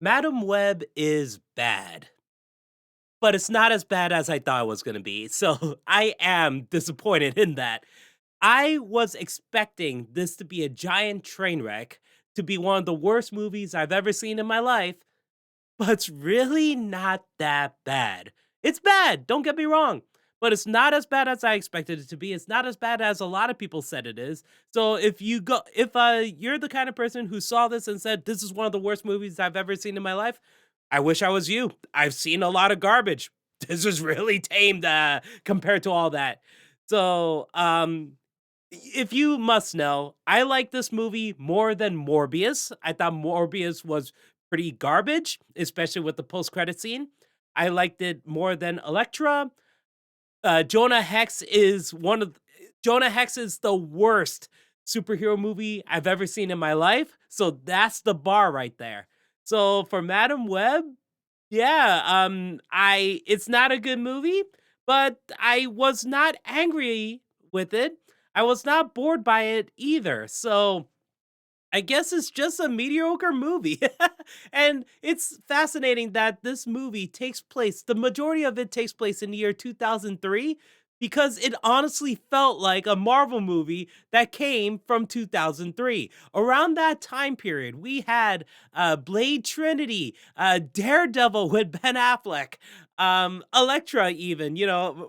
Madam Web is bad, but it's not as bad as I thought it was gonna be, so I am disappointed in that. I was expecting this to be a giant train wreck, to be one of the worst movies I've ever seen in my life, but it's really not that bad. It's bad, don't get me wrong, but it's not as bad as I expected it to be. It's not as bad as a lot of people said it is. So if you're the kind of person who saw this and said this is one of the worst movies I've ever seen in my life, I wish I was you. I've seen a lot of garbage. This is really tame compared to all that. So, if you must know, I like this movie more than Morbius. I thought Morbius was pretty garbage, especially with the post-credit scene. I liked it more than Elektra. Jonah Hex is one of Jonah Hex is the worst superhero movie I've ever seen in my life. So that's the bar right there. So for Madam Web, yeah, I it's not a good movie, but I was not angry with it. I was not bored by it either. So I guess it's just a mediocre movie. And it's fascinating that this movie takes place, the majority of it takes place in the year 2003 because it honestly felt like a Marvel movie that came from 2003. Around that time period, we had Blade Trinity, Daredevil with Ben Affleck, Elektra, even,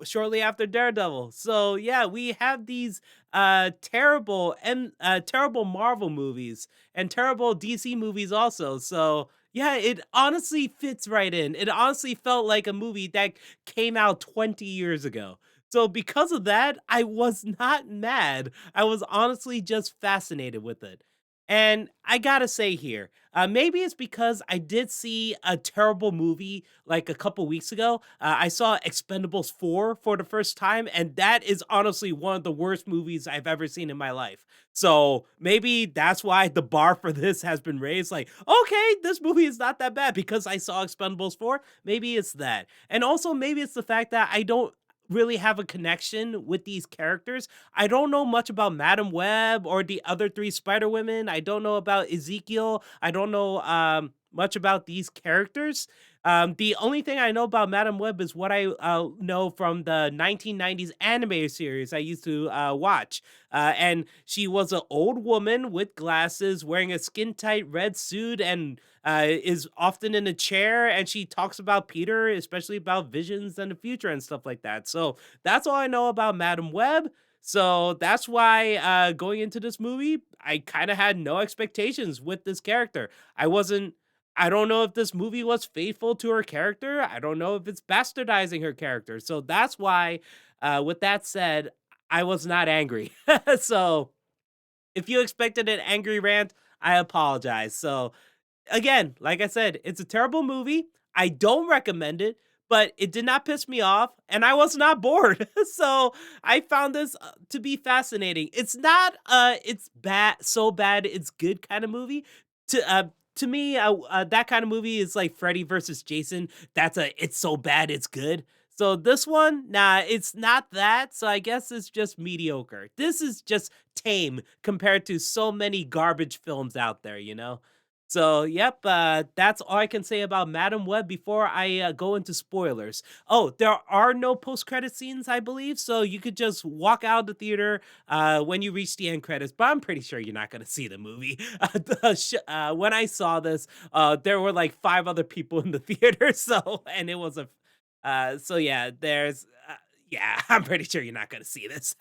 shortly after Daredevil. So, yeah, we have these terrible Marvel movies and terrible DC movies also. So yeah, it honestly fits right in. It honestly felt like a movie that came out 20 years ago. So because of that, I was not mad. I was honestly just fascinated with it. And I gotta say here, maybe it's because I did see a terrible movie like a couple weeks ago. I saw Expendables 4 for the first time, and that is honestly one of the worst movies I've ever seen in my life. So maybe that's why the bar for this has been raised. Like, okay, this movie is not that bad because I saw Expendables 4. Maybe it's that. And also, maybe it's the fact that I don't really have a connection with these characters. I don't know much about Madam Web or the other three Spider Women. I don't know about Ezekiel. I don't know much about these characters. The only thing I know about Madam Web is what I know from the 1990s anime series I used to watch. And she was an old woman with glasses, wearing a skin tight red suit, and is often in a chair. And she talks about Peter, especially about visions and the future and stuff like that. So that's all I know about Madam Web. So that's why going into this movie, I kind of had no expectations with this character. I don't know if this movie was faithful to her character. I don't know if it's bastardizing her character. So that's why, with that said, I was not angry. So if you expected an angry rant, I apologize. So again, like I said, it's a terrible movie. I don't recommend it, but it did not piss me off and I was not bored. So I found this to be fascinating. It's not it's bad so bad it's good kind of movie. To me, that kind of movie is like Freddy versus Jason. That's a it's so bad it's good. So this one, nah, it's not that. So I guess it's just mediocre. This is just tame compared to so many garbage films out there. So, yep, that's all I can say about Madam Web before I go into spoilers. Oh, there are no post-credit scenes, I believe, so you could just walk out of the theater when you reach the end credits. But I'm pretty sure you're not going to see the movie. When I saw this, there were like five other people in the theater, so and it was a so yeah, yeah, I'm pretty sure you're not going to see this.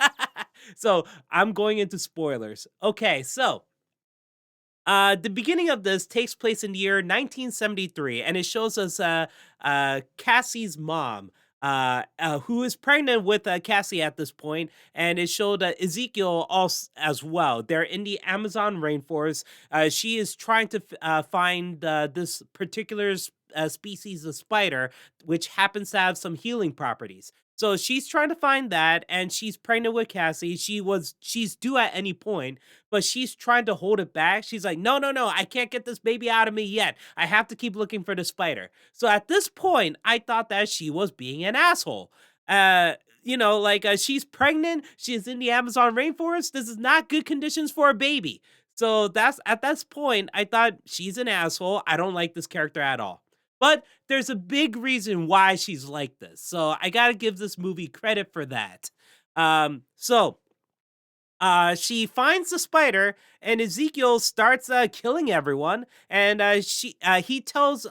So I'm going into spoilers. Okay, so the beginning of this takes place in the year 1973, and it shows us Cassie's mom, who is pregnant with Cassie at this point, and it showed Ezekiel also as well. They're in the Amazon rainforest. She is trying to find this particular species of spider, which happens to have some healing properties. So she's trying to find that, and she's pregnant with Cassie. She's due at any point, but she's trying to hold it back. She's like, no, no, no, I can't get this baby out of me yet. I have to keep looking for the spider. So at this point, I thought that she was being an asshole. Like she's pregnant, she's in the Amazon rainforest. This is not good conditions for a baby. So that's at this point, I thought she's an asshole. I don't like this character at all. But there's a big reason why she's like this. So I gotta give this movie credit for that. She finds the spider, and Ezekiel starts killing everyone. And he tells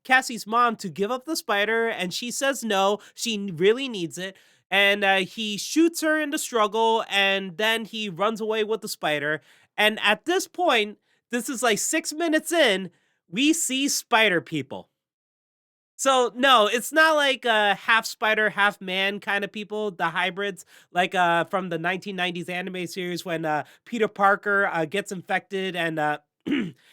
Cassie's mom to give up the spider, and she says no. She really needs it. And he shoots her in the struggle, and then he runs away with the spider. And at this point, this is like 6 minutes in, we see spider people. So no, it's not like half spider, half man kind of people, the hybrids, like from the 1990s anime series when Peter Parker gets infected and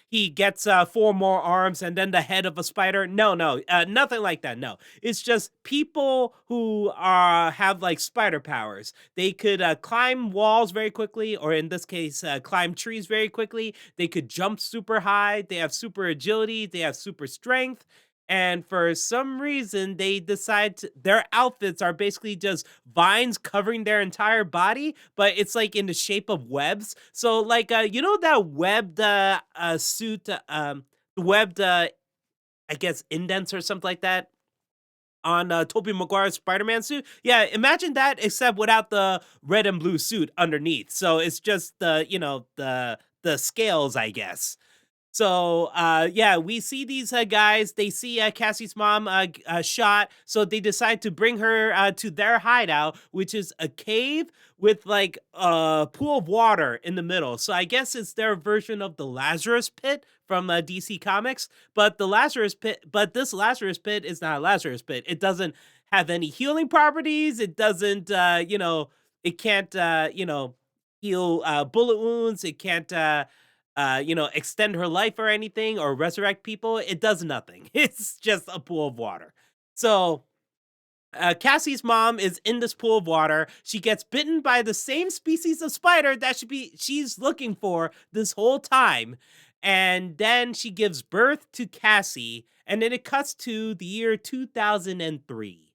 he gets four more arms and then the head of a spider. No, no, nothing like that. No, it's just people who have like spider powers. They could climb walls very quickly, or in this case, climb trees very quickly. They could jump super high. They have super agility. They have super strength, and for some reason they decide their outfits are basically just vines covering their entire body, but it's like in the shape of webs. So like you know that webbed suit, the webbed I guess indents or something like that on Tobey Maguire's Spider-Man suit. Yeah, imagine that except without the red and blue suit underneath. So it's just the, you know, the scales, I guess. So, yeah, we see these guys. They see Cassie's mom shot, so they decide to bring her to their hideout, which is a cave with like a pool of water in the middle. So I guess it's their version of the Lazarus Pit from DC Comics. But this Lazarus Pit is not a Lazarus Pit. It doesn't have any healing properties. It doesn't, it can't, heal bullet wounds. It can't. Extend her life or anything or resurrect people. It does nothing. It's just a pool of water. So Cassie's mom is in this pool of water. She gets bitten by the same species of spider that she's looking for this whole time. And then she gives birth to Cassie, and then it cuts to the year 2003.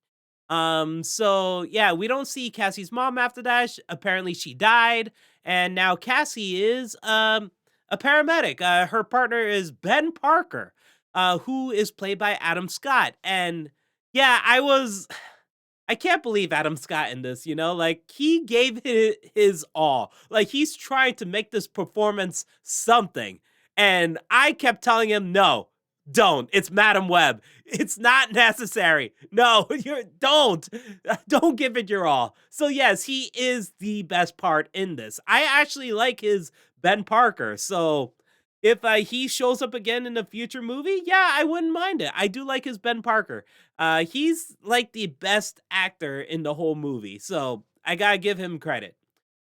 So yeah, we don't see Cassie's mom after that. Apparently she died, and now Cassie is a paramedic. Her partner is Ben Parker, who is played by Adam Scott. And yeah, I can't believe Adam Scott in this, you know? Like he gave his all. Like he's trying to make this performance something. And I kept telling him, "No. Don't. It's Madam Web. It's not necessary. No, you don't. Don't give it your all." So yes, he is the best part in this. I actually like his Ben Parker. So if he shows up again in a future movie, yeah, I wouldn't mind it. I do like his Ben Parker. He's like the best actor in the whole movie. So I gotta give him credit.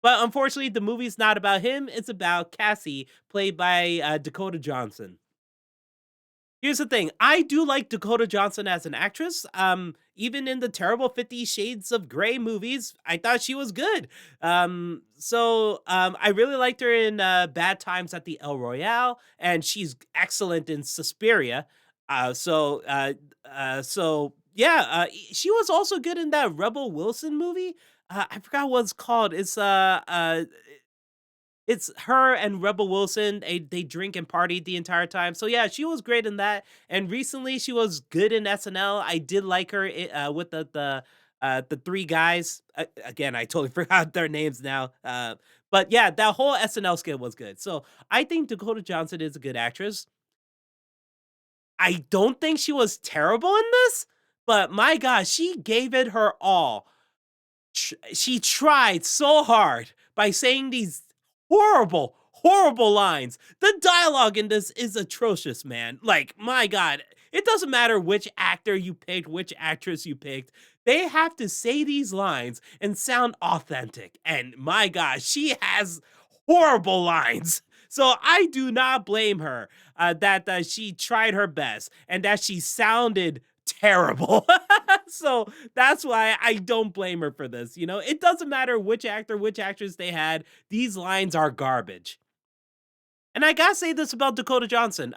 But unfortunately, the movie's not about him. It's about Cassie, played by Dakota Johnson. Here's the thing, I do like Dakota Johnson as an actress. Even in the terrible 50 Shades of Grey movies, I thought she was good. I really liked her in Bad Times at the El Royale, and she's excellent in Suspiria. Yeah, she was also good in that Rebel Wilson movie. I forgot what it's called. It's her and Rebel Wilson. They drink and party the entire time. So yeah, she was great in that. And recently, she was good in SNL. I did like her with the three guys. Again, I totally forgot their names now. But yeah, that whole SNL skit was good. So I think Dakota Johnson is a good actress. I don't think she was terrible in this, but my God, she gave it her all. She tried so hard by saying these horrible, horrible lines. The dialogue in this is atrocious, man. Like, my God, it doesn't matter which actor you picked, which actress you picked. They have to say these lines and sound authentic. And my God, she has horrible lines. So I do not blame her that she tried her best and that she sounded terrible. So that's why I don't blame her for this. You know, it doesn't matter which actor, which actress they had, these lines are garbage. And I gotta say this about Dakota Johnson.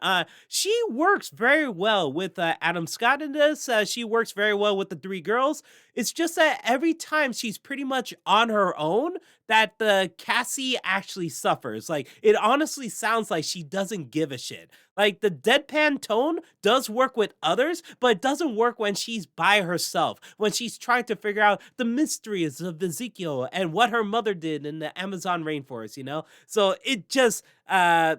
She works very well with Adam Scott in this. She works very well with the three girls. It's just that every time she's pretty much on her own, that the Cassie actually suffers. Like it honestly sounds like she doesn't give a shit. Like the deadpan tone does work with others, but it doesn't work when she's by herself. When she's trying to figure out the mysteries of Ezekiel and what her mother did in the Amazon rainforest. So it just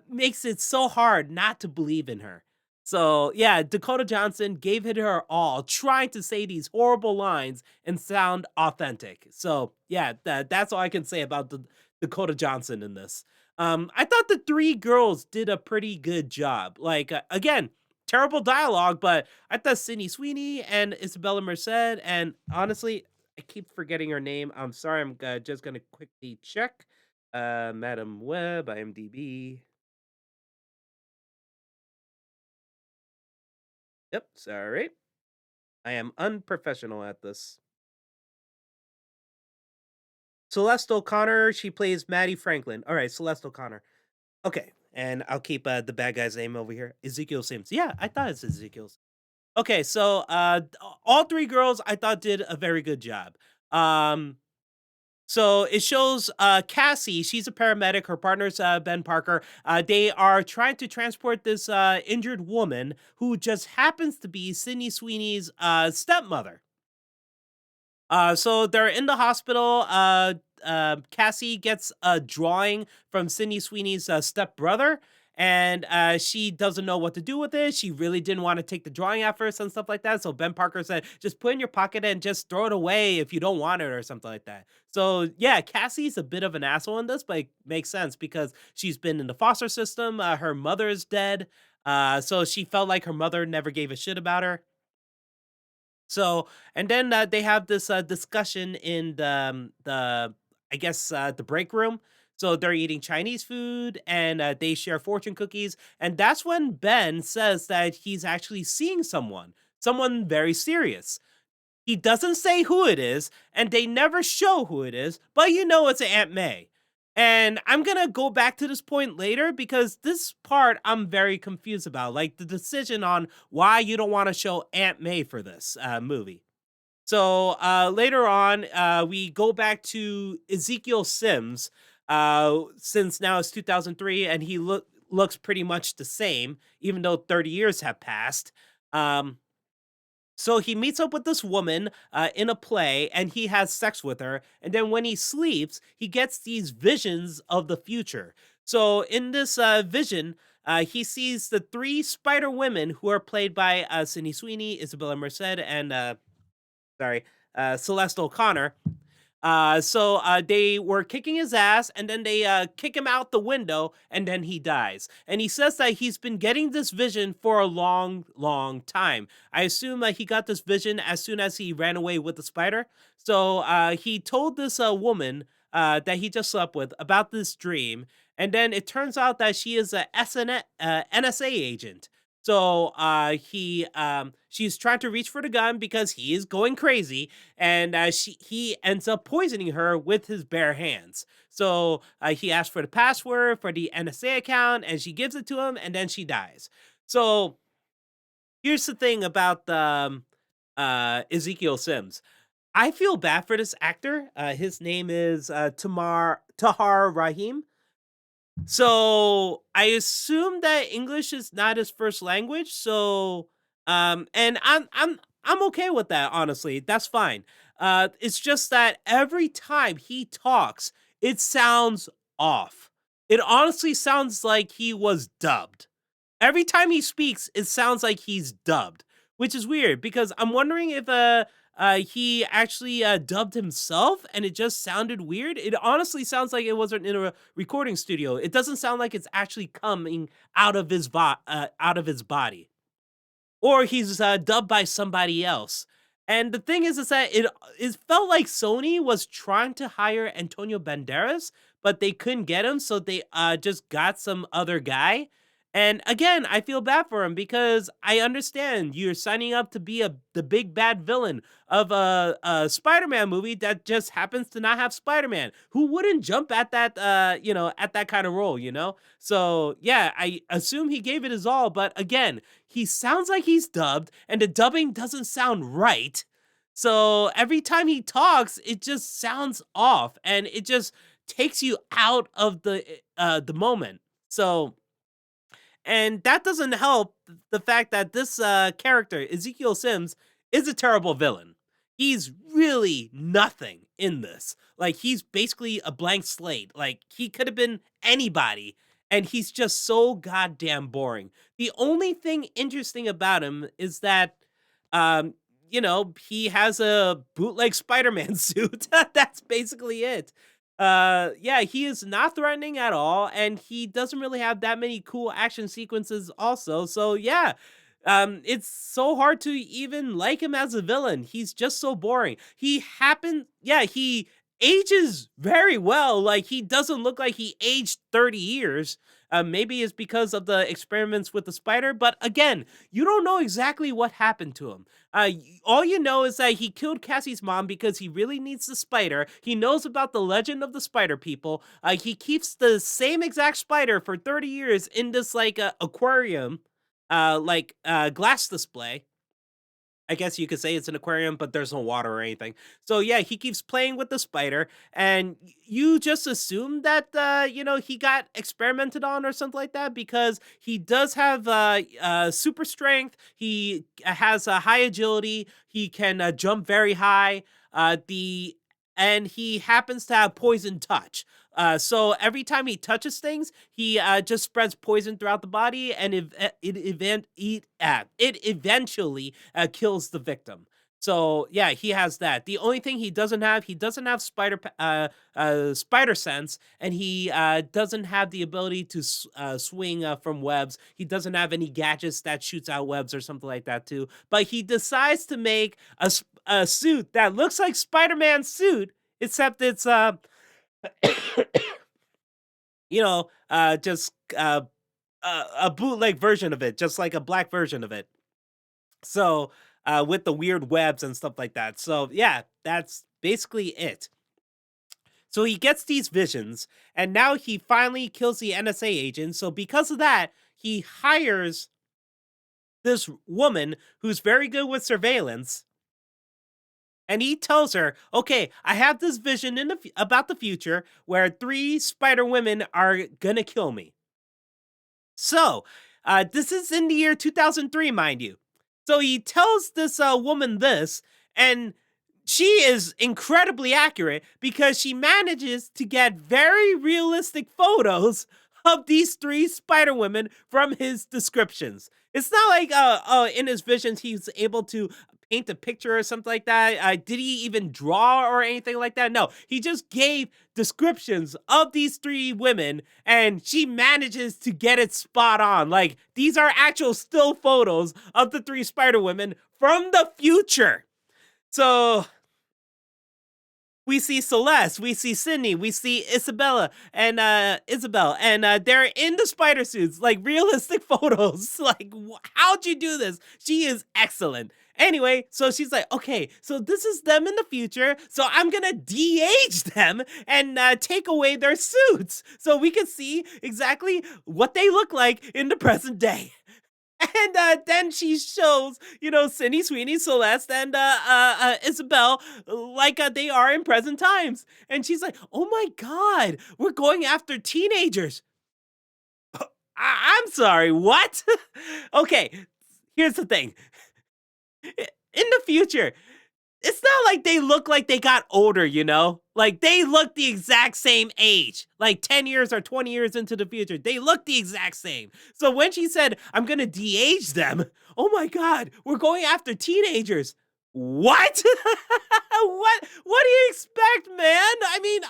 makes it so hard not to believe in her. So yeah, Dakota Johnson gave it her all, trying to say these horrible lines and sound authentic. So yeah, that's all I can say about Dakota Johnson in this. I thought the three girls did a pretty good job. Like again, terrible dialogue, but I thought Sydney Sweeney and Isabella Merced, and honestly, I keep forgetting her name. I'm sorry. I'm just gonna quickly check. Madam Web, IMDb. Yep, sorry. I am unprofessional at this. Celeste O'Connor, she plays Maddie Franklin. All right, Celeste O'Connor. Okay, and I'll keep the bad guy's name over here. Ezekiel Sims. Yeah, I thought it's Ezekiel's. Okay, so all three girls I thought did a very good job. Um, So it shows Cassie, she's a paramedic. Her partner's Ben Parker. They are trying to transport this injured woman who just happens to be Sydney Sweeney's stepmother. So they're in the hospital. Cassie gets a drawing from Sydney Sweeney's stepbrother, and she doesn't know what to do with it. She really didn't want to take the drawing at first and stuff like that. So Ben Parker said, just put it in your pocket and just throw it away if you don't want it or something like that. So yeah, Cassie's a bit of an asshole in this, but it makes sense because she's been in the foster system. Her mother is dead. So she felt like her mother never gave a shit about her. So, and then they have this discussion in the I guess the break room. So they're eating Chinese food and they share fortune cookies, and that's when Ben says that he's actually seeing someone very serious. He doesn't say who it is, and they never show who it is, but you know it's Aunt May. And I'm gonna go back to this point later because this part I'm very confused about, like the decision on why you don't want to show Aunt May for this movie. So later on, we go back to Ezekiel Sims, since now it's 2003, and he looks pretty much the same, even though 30 years have passed. Um, so he meets up with this woman in a play and he has sex with her. And then when he sleeps, he gets these visions of the future. So in this vision, he sees the three Spider Women who are played by Sydney Sweeney, Isabella Merced, and sorry, Celeste O'Connor. So they were kicking his ass, and then they kick him out the window, and then he dies. And he says that he's been getting this vision for a long, long time. I assume that he got this vision as soon as he ran away with the spider. So he told this woman that he just slept with about this dream, and then it turns out that she is a NSA agent. So she's trying to reach for the gun because he is going crazy, and he ends up poisoning her with his bare hands. So he asks for the password for the NSA account, and she gives it to him, and then she dies. So here's the thing about Ezekiel Sims. I feel bad for this actor. His name is Tahar Rahim. So I assume that English is not his first language. So and I'm okay with that, honestly. That's fine. It's just that every time he talks, it sounds off. It honestly sounds like he was dubbed. Every time he speaks, it sounds like he's dubbed, which is weird because I'm wondering if he actually dubbed himself and it just sounded weird. It honestly sounds like it wasn't in a recording studio. It doesn't sound like it's actually coming out of his body, or he's dubbed by somebody else. And the thing is that it felt like Sony was trying to hire Antonio Banderas, but they couldn't get him, so they just got some other guy. And again, I feel bad for him because I understand you're signing up to be the big bad villain of a Spider-Man movie that just happens to not have Spider-Man. Who wouldn't jump at that at that kind of role, you know? So, yeah, I assume he gave it his all, but again, he sounds like he's dubbed and the dubbing doesn't sound right. So, every time he talks, it just sounds off and it just takes you out of the moment. So, and that doesn't help the fact that this character, Ezekiel Sims, is a terrible villain. He's really nothing in this. Like, he's basically a blank slate. Like, he could have been anybody, and he's just so goddamn boring. The only thing interesting about him is that, um, he has a bootleg Spider Man suit. That's basically it. Yeah, he is not threatening at all, and he doesn't really have that many cool action sequences also. So yeah, it's so hard to even like him as a villain. He's just so boring. He ages very well. Like, he doesn't look like he aged 30 years. Maybe it's because of the experiments with the spider, but again, you don't know exactly what happened to him. All you know is that he killed Cassie's mom because he really needs the spider. He knows about the legend of the spider people. He keeps the same exact spider for 30 years in this like aquarium, glass display. I guess you could say it's an aquarium, but there's no water or anything. So yeah, he keeps playing with the spider, and you just assume that he got experimented on or something like that because he does have super strength. He has a high agility. He can jump very high. The and he happens to have poison touch. So every time he touches things, he just spreads poison throughout the body, and it eventually kills the victim. So yeah, he has that. The only thing he doesn't have spider sense, and he doesn't have the ability to swing from webs. He doesn't have any gadgets that shoots out webs or something like that too. But he decides to make a suit that looks like Spider-Man's suit, except it's just a bootleg version of it, just like a black version of it. So, with the weird webs and stuff like that. So, yeah, that's basically it. So he gets these visions, and now he finally kills the NSA agent. So because of that, he hires this woman who's very good with surveillance, and he tells her, "Okay, I have this vision about the future where three spider women are gonna kill me." So, this is in the year 2003, mind you. So he tells this woman this, and she is incredibly accurate because she manages to get very realistic photos of these three Spider Women from his descriptions. It's not like in his visions he's able to paint a picture or something like that. Did he even draw or anything like that? No, he just gave descriptions of these three women, and she manages to get it spot on. Like, these are actual still photos of the three Spider Women from the future. So we see Celeste, we see Sydney, we see Isabel, and they're in the spider suits, like realistic photos. Like, how'd you do this? She is excellent. Anyway, so she's like, okay, so this is them in the future, so I'm gonna de-age them and take away their suits so we can see exactly what they look like in the present day. And then she shows, Cindy, Sweeney, Celeste, and Isabel like they are in present times. And she's like, oh my God, we're going after teenagers. I'm sorry, what? Okay, here's the thing. In the future, it's not like they look like they got older, you know? Like, they look the exact same age. Like, 10 years or 20 years into the future, they look the exact same. So when she said, I'm gonna de-age them, oh my God, we're going after teenagers. What? What do you expect, man? I mean,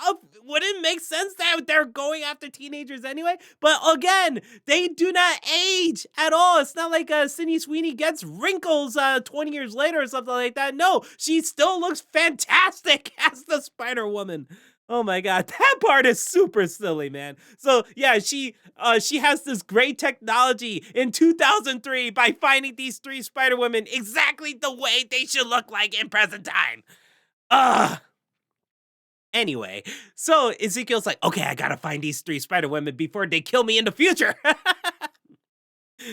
wouldn't it make sense that they're going after teenagers anyway? But again, they do not age at all. It's not like Sydney Sweeney gets wrinkles 20 years later or something like that. No, she still looks fantastic as the Spider Woman. Oh my god, that part is super silly, man. So yeah, she has this great technology in 2003 by finding these three Spider Women exactly the way they should look like in present time. Ugh. Anyway, so Ezekiel's like, okay, I gotta find these three Spider Women before they kill me in the future.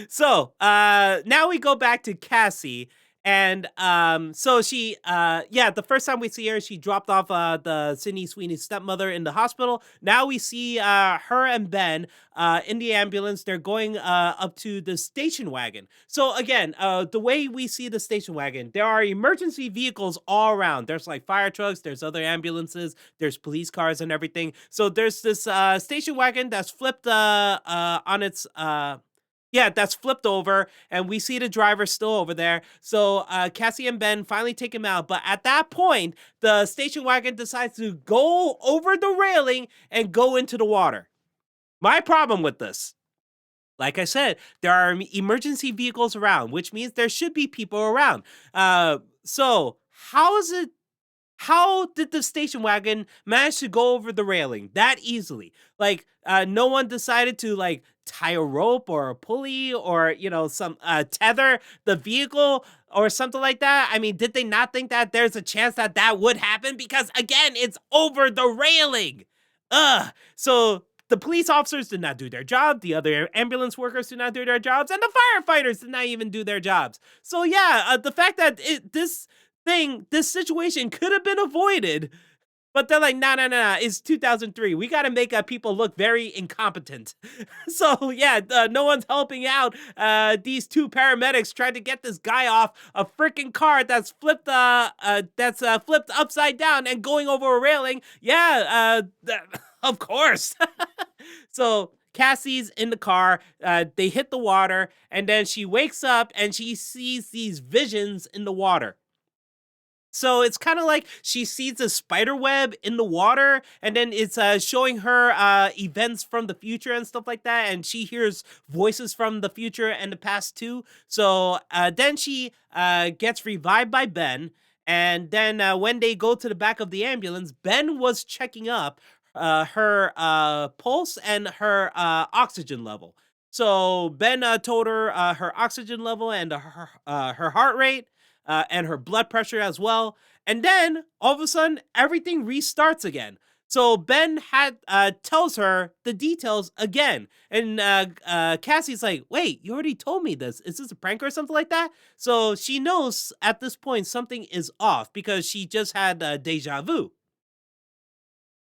So now we go back to Cassie, and so she yeah, the first time we see her, she dropped off the Sydney Sweeney's stepmother in the hospital. Now we see her and Ben in the ambulance. They're going up to the station wagon. So again, the way we see the station wagon, there are emergency vehicles all around. There's like fire trucks, there's other ambulances, there's police cars and everything. So there's this station wagon that's flipped on its yeah, that's flipped over, and we see the driver still over there. So Cassie and Ben finally take him out, but at that point, the station wagon decides to go over the railing and go into the water. My problem with this, like I said, there are emergency vehicles around, which means there should be people around. So how is it how did the station wagon manage to go over the railing that easily? Like, no one decided to like tie a rope or a pulley or some tether the vehicle or something like that. I mean, did they not think that there's a chance that that would happen? Because again, it's over the railing. Ugh. So the police officers did not do their job. The other ambulance workers did not do their jobs, and the firefighters did not even do their jobs. So yeah, the fact that this situation could have been avoided. But they're like, no, no, no, no, it's 2003. We got to make people look very incompetent. So yeah, no one's helping out. These two paramedics tried to get this guy off a freaking car that's flipped upside down and going over a railing. Yeah, of course. So Cassie's in the car. They hit the water, and then she wakes up and she sees these visions in the water. So it's kind of like she sees a spider web in the water, and then it's showing her events from the future and stuff like that. And she hears voices from the future and the past too. So then she gets revived by Ben. And then when they go to the back of the ambulance, Ben was checking up her pulse and her oxygen level. So Ben told her her oxygen level and her heart rate and her blood pressure as well. And then all of a sudden, everything restarts again. So Ben had tells her the details again, and Cassie's like, "Wait, you already told me this. Is this a prank or something like that?" So she knows at this point something is off because she just had deja vu.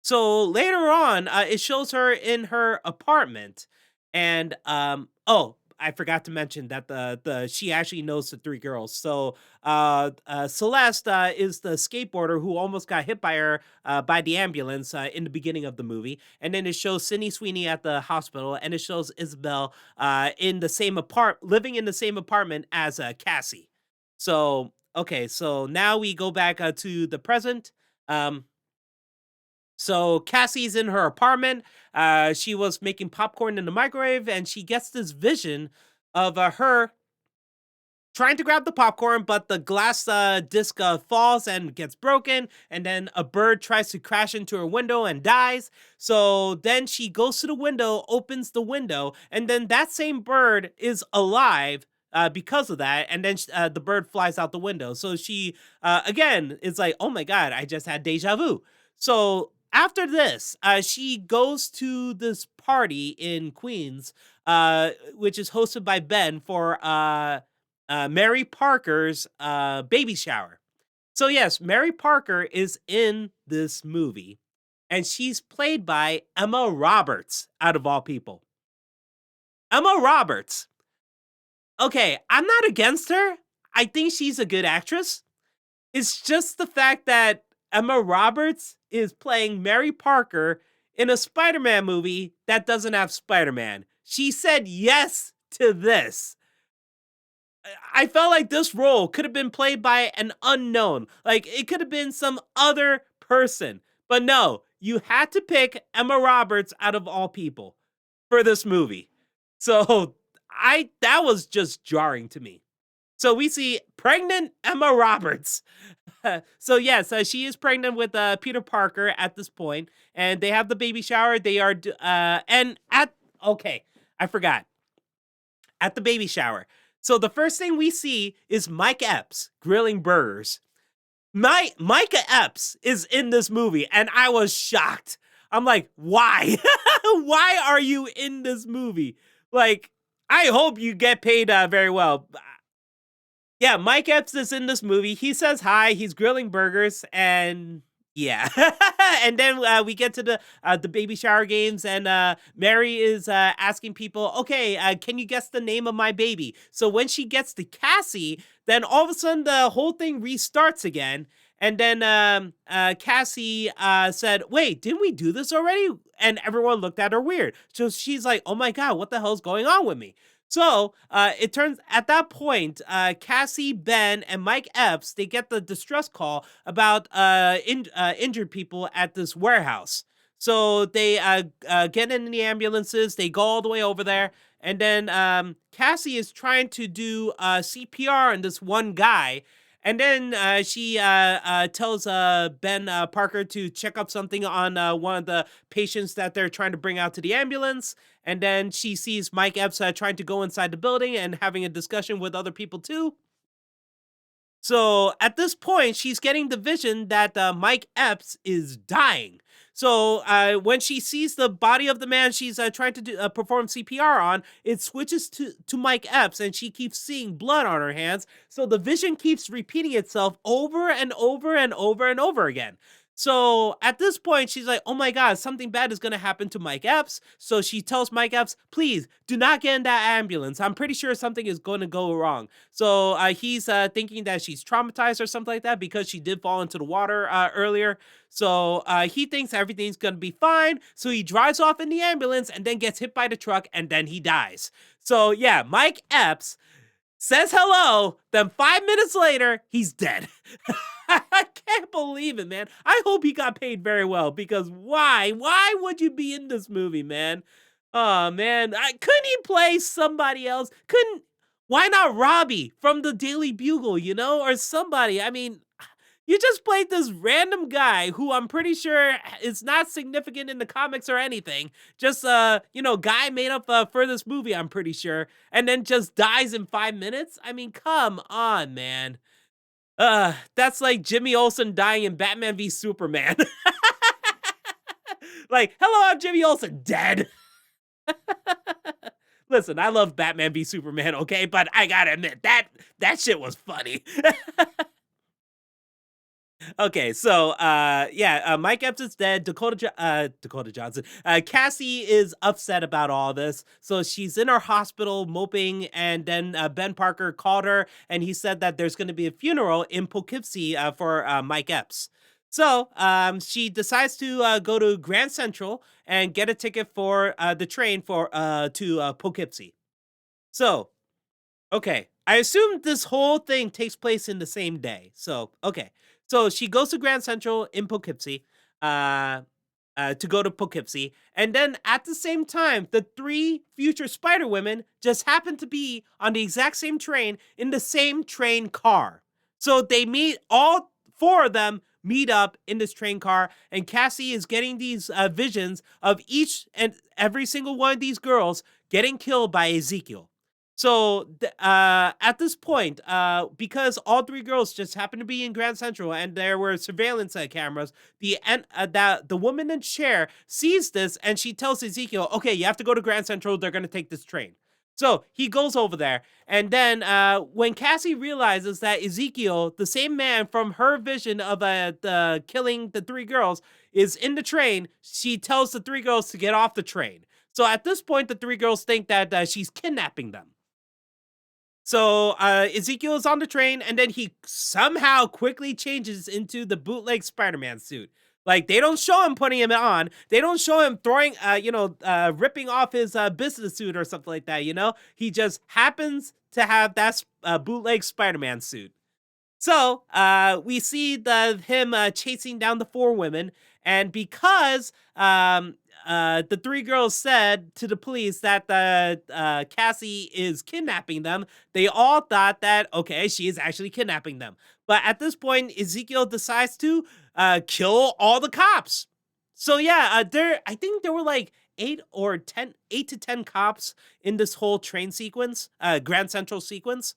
So later on, it shows her in her apartment, and oh, I forgot to mention that the she actually knows the three girls. So Celeste is the skateboarder who almost got hit by her by the ambulance in the beginning of the movie, and then it shows Sydney Sweeney at the hospital, and it shows Isabel in the same living in the same apartment as Cassie. So okay, so now we go back to the present. Um, so Cassie's in her apartment. She was making popcorn in the microwave, and she gets this vision of her trying to grab the popcorn, but the glass disc falls and gets broken, and then a bird tries to crash into her window and dies. So then she goes to the window, opens the window, and then that same bird is alive. Because of that, and then the bird flies out the window. So she again is like, "Oh my god, I just had deja vu." So after this, she goes to this party in Queens, which is hosted by Ben for Mary Parker's baby shower. So yes, Mary Parker is in this movie, and she's played by Emma Roberts, out of all people. Emma Roberts. Okay, I'm not against her. I think she's a good actress. It's just the fact that Emma Roberts is playing Mary Parker in a Spider-Man movie that doesn't have Spider-Man. She said yes to this. I felt like this role could have been played by an unknown. Like it could have been some other person. But no, you had to pick Emma Roberts out of all people for this movie. So I that was just jarring to me. So we see pregnant Emma Roberts. So yes, she is pregnant with Peter Parker at this point, and they have the baby shower. They are, and at okay, I forgot at the baby shower. So the first thing we see is Mike Epps grilling burgers. Micah Epps is in this movie, and I was shocked. I'm like, why? Why are you in this movie? Like, I hope you get paid very well. Yeah, Mike Epps is in this movie. He says hi. He's grilling burgers, and yeah, and then we get to the baby shower games, and Mary is asking people, "Okay, can you guess the name of my baby?" So when she gets to Cassie, then all of a sudden the whole thing restarts again. And then Cassie said, "Wait, didn't we do this already?" And everyone looked at her weird. So she's like, "Oh my god, what the hell's going on with me?" So it turns at that point, Cassie, Ben, and Mike Epps, they get the distress call about injured people at this warehouse. So they get in the ambulances, they go all the way over there, and then Cassie is trying to do CPR on this one guy. And then she tells Ben Parker to check up something on one of the patients that they're trying to bring out to the ambulance. And then she sees Mike Epps trying to go inside the building and having a discussion with other people too. So at this point, she's getting the vision that Mike Epps is dying. So when she sees the body of the man she's trying to perform CPR on, it switches to Mike Epps, and she keeps seeing blood on her hands. So the vision keeps repeating itself over and over and over and over again. So at this point, she's like, oh my God, something bad is going to happen to Mike Epps. So she tells Mike Epps, please do not get in that ambulance. I'm pretty sure something is going to go wrong. So he's thinking that she's traumatized or something like that because she did fall into the water earlier. So he thinks everything's going to be fine. So he drives off in the ambulance and then gets hit by the truck and then he dies. So yeah, Mike Epps says hello, then 5 minutes later, he's dead. I can't believe it, man. I hope he got paid very well because why? Why would you be in this movie, man? Oh man, couldn't he play somebody else? Couldn't why not Robbie from the Daily Bugle, or somebody? I mean, you just played this random guy who I'm pretty sure is not significant in the comics or anything. Just guy made up for this movie, I'm pretty sure, and then just dies in 5 minutes. I mean, come on, man. That's like Jimmy Olsen dying in Batman v Superman. Like, hello, I'm Jimmy Olsen, dead. Listen, I love Batman v Superman, okay, but I gotta admit that shit was funny. Okay, so yeah, Mike Epps is dead. Dakota Johnson. Cassie is upset about all this, so she's in her hospital moping. And then Ben Parker called her, and he said that there's going to be a funeral in Poughkeepsie for Mike Epps. So she decides to go to Grand Central and get a ticket for the train for to Poughkeepsie. So okay. I assume this whole thing takes place in the same day. So, okay. So she goes to Grand Central in Poughkeepsie to go to Poughkeepsie. And then at the same time, the three future Spider Women just happen to be on the exact same train in the same train car. So they meet, all four of them meet up in this train car. And Cassie is getting these visions of each and every single one of these girls getting killed by Ezekiel. So at this point, because all three girls just happened to be in Grand Central and there were surveillance cameras, the woman in the chair sees this and she tells Ezekiel, "Okay, you have to go to Grand Central. They're going to take this train." So he goes over there, and then when Cassie realizes that Ezekiel, the same man from her vision of killing the three girls, is in the train, she tells the three girls to get off the train. So at this point, the three girls think that she's kidnapping them. So Ezekiel is on the train, and then he somehow quickly changes into the bootleg Spider-Man suit. Like, they don't show him putting him on. They don't show him throwing, ripping off his business suit or something like that. He just happens to have that bootleg Spider-Man suit. So we see him chasing down the four women, and because the three girls said to the police that Cassie is kidnapping them, they all thought that, okay, she is actually kidnapping them. But at this point, Ezekiel decides to kill all the cops. So yeah, I think there were like 8 to 10 cops in this whole train sequence, Grand Central sequence.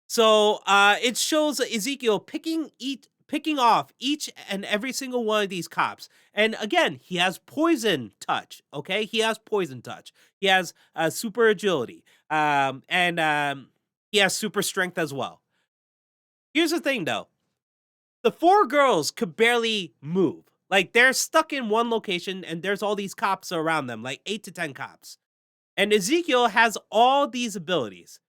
So it shows Ezekiel picking off each and every single one of these cops. And again, he has poison touch. Okay, he has poison touch. He has super agility, and he has super strength as well. Here's the thing, though: the four girls could barely move. Like they're stuck in one location, and there's all these cops around them, like 8 to 10 cops. And Ezekiel has all these abilities.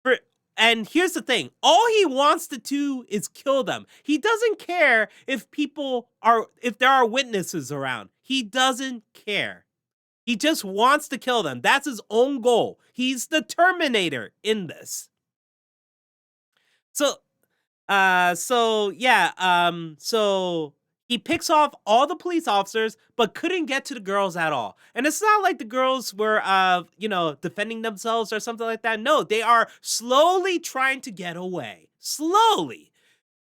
For and here's the thing, all he wants to do is kill them. He doesn't care if there are witnesses around. He doesn't care. He just wants to kill them. That's his own goal. He's the Terminator in this. So so he picks off all the police officers, but couldn't get to the girls at all. And it's not like the girls were, defending themselves or something like that. No, they are slowly trying to get away. Slowly.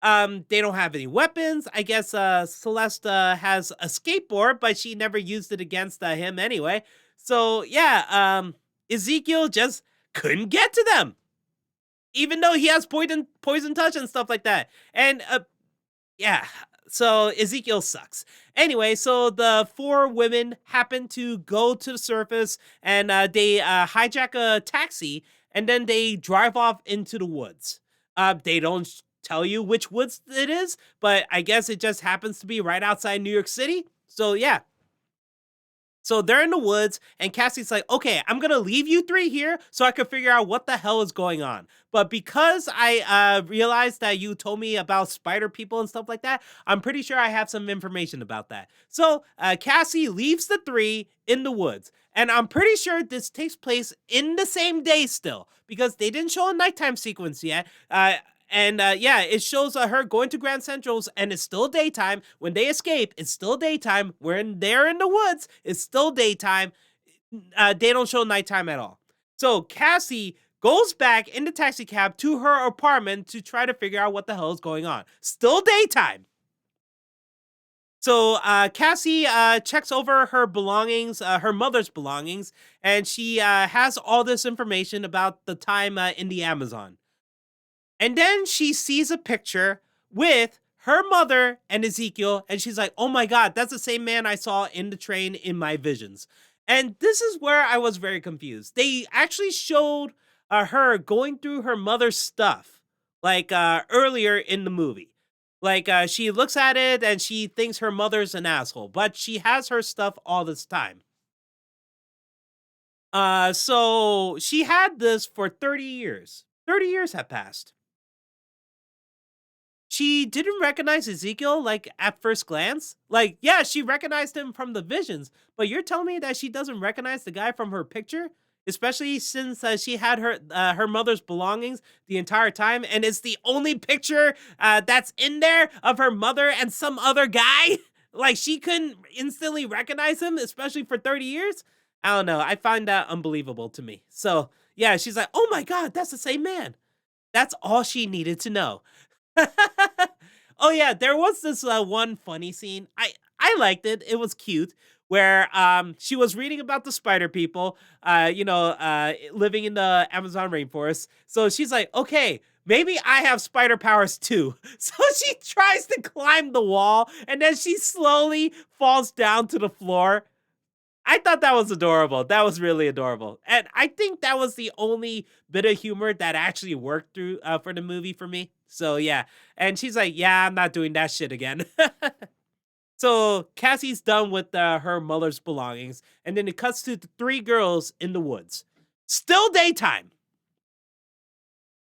They don't have any weapons. I guess Celeste has a skateboard, but she never used it against him anyway. So yeah, Ezekiel just couldn't get to them, even though he has poison touch and stuff like that. And yeah, so Ezekiel sucks. Anyway, so the four women happen to go to the surface, and they hijack a taxi, and then they drive off into the woods. They don't tell you which woods it is, but I guess it just happens to be right outside New York City. So yeah, so they're in the woods, and Cassie's like, okay, I'm gonna leave you three here so I can figure out what the hell is going on. But because I realized that you told me about spider people and stuff like that, I'm pretty sure I have some information about that. So Cassie leaves the three in the woods. And I'm pretty sure this takes place in the same day still, because they didn't show a nighttime sequence yet. And yeah, it shows her going to Grand Central's, and it's still daytime. When they escape, it's still daytime. When they're in the woods, it's still daytime. They don't show nighttime at all. So Cassie goes back in the taxi cab to her apartment to try to figure out what the hell is going on. Still daytime. So Cassie checks over her belongings, her mother's belongings, and she has all this information about the time in the Amazon. And then she sees a picture with her mother and Ezekiel, and she's like, oh my God, that's the same man I saw in the train in my visions. And this is where I was very confused. They actually showed her going through her mother's stuff, like earlier in the movie. Like she looks at it and she thinks her mother's an asshole, but she has her stuff all this time. So she had this for 30 years. 30 years have passed. She didn't recognize Ezekiel, like, at first glance. Like, yeah, she recognized him from the visions, but you're telling me that she doesn't recognize the guy from her picture? Especially since she had her mother's belongings the entire time, and it's the only picture that's in there of her mother and some other guy? Like, she couldn't instantly recognize him, especially for 30 years? I don't know. I find that unbelievable to me. So, yeah, she's like, oh my God, that's the same man. That's all she needed to know. Oh yeah, there was this one funny scene. I liked it. It was cute, where she was reading about the spider people, living in the Amazon rainforest. So she's like, okay, maybe I have spider powers too. So she tries to climb the wall, and then she slowly falls down to the floor. I thought that was adorable. That was really adorable. And I think that was the only bit of humor that actually worked through for the movie for me. So yeah. And she's like, yeah, I'm not doing that shit again. So Cassie's done with her mother's belongings. And then it cuts to the three girls in the woods. Still daytime.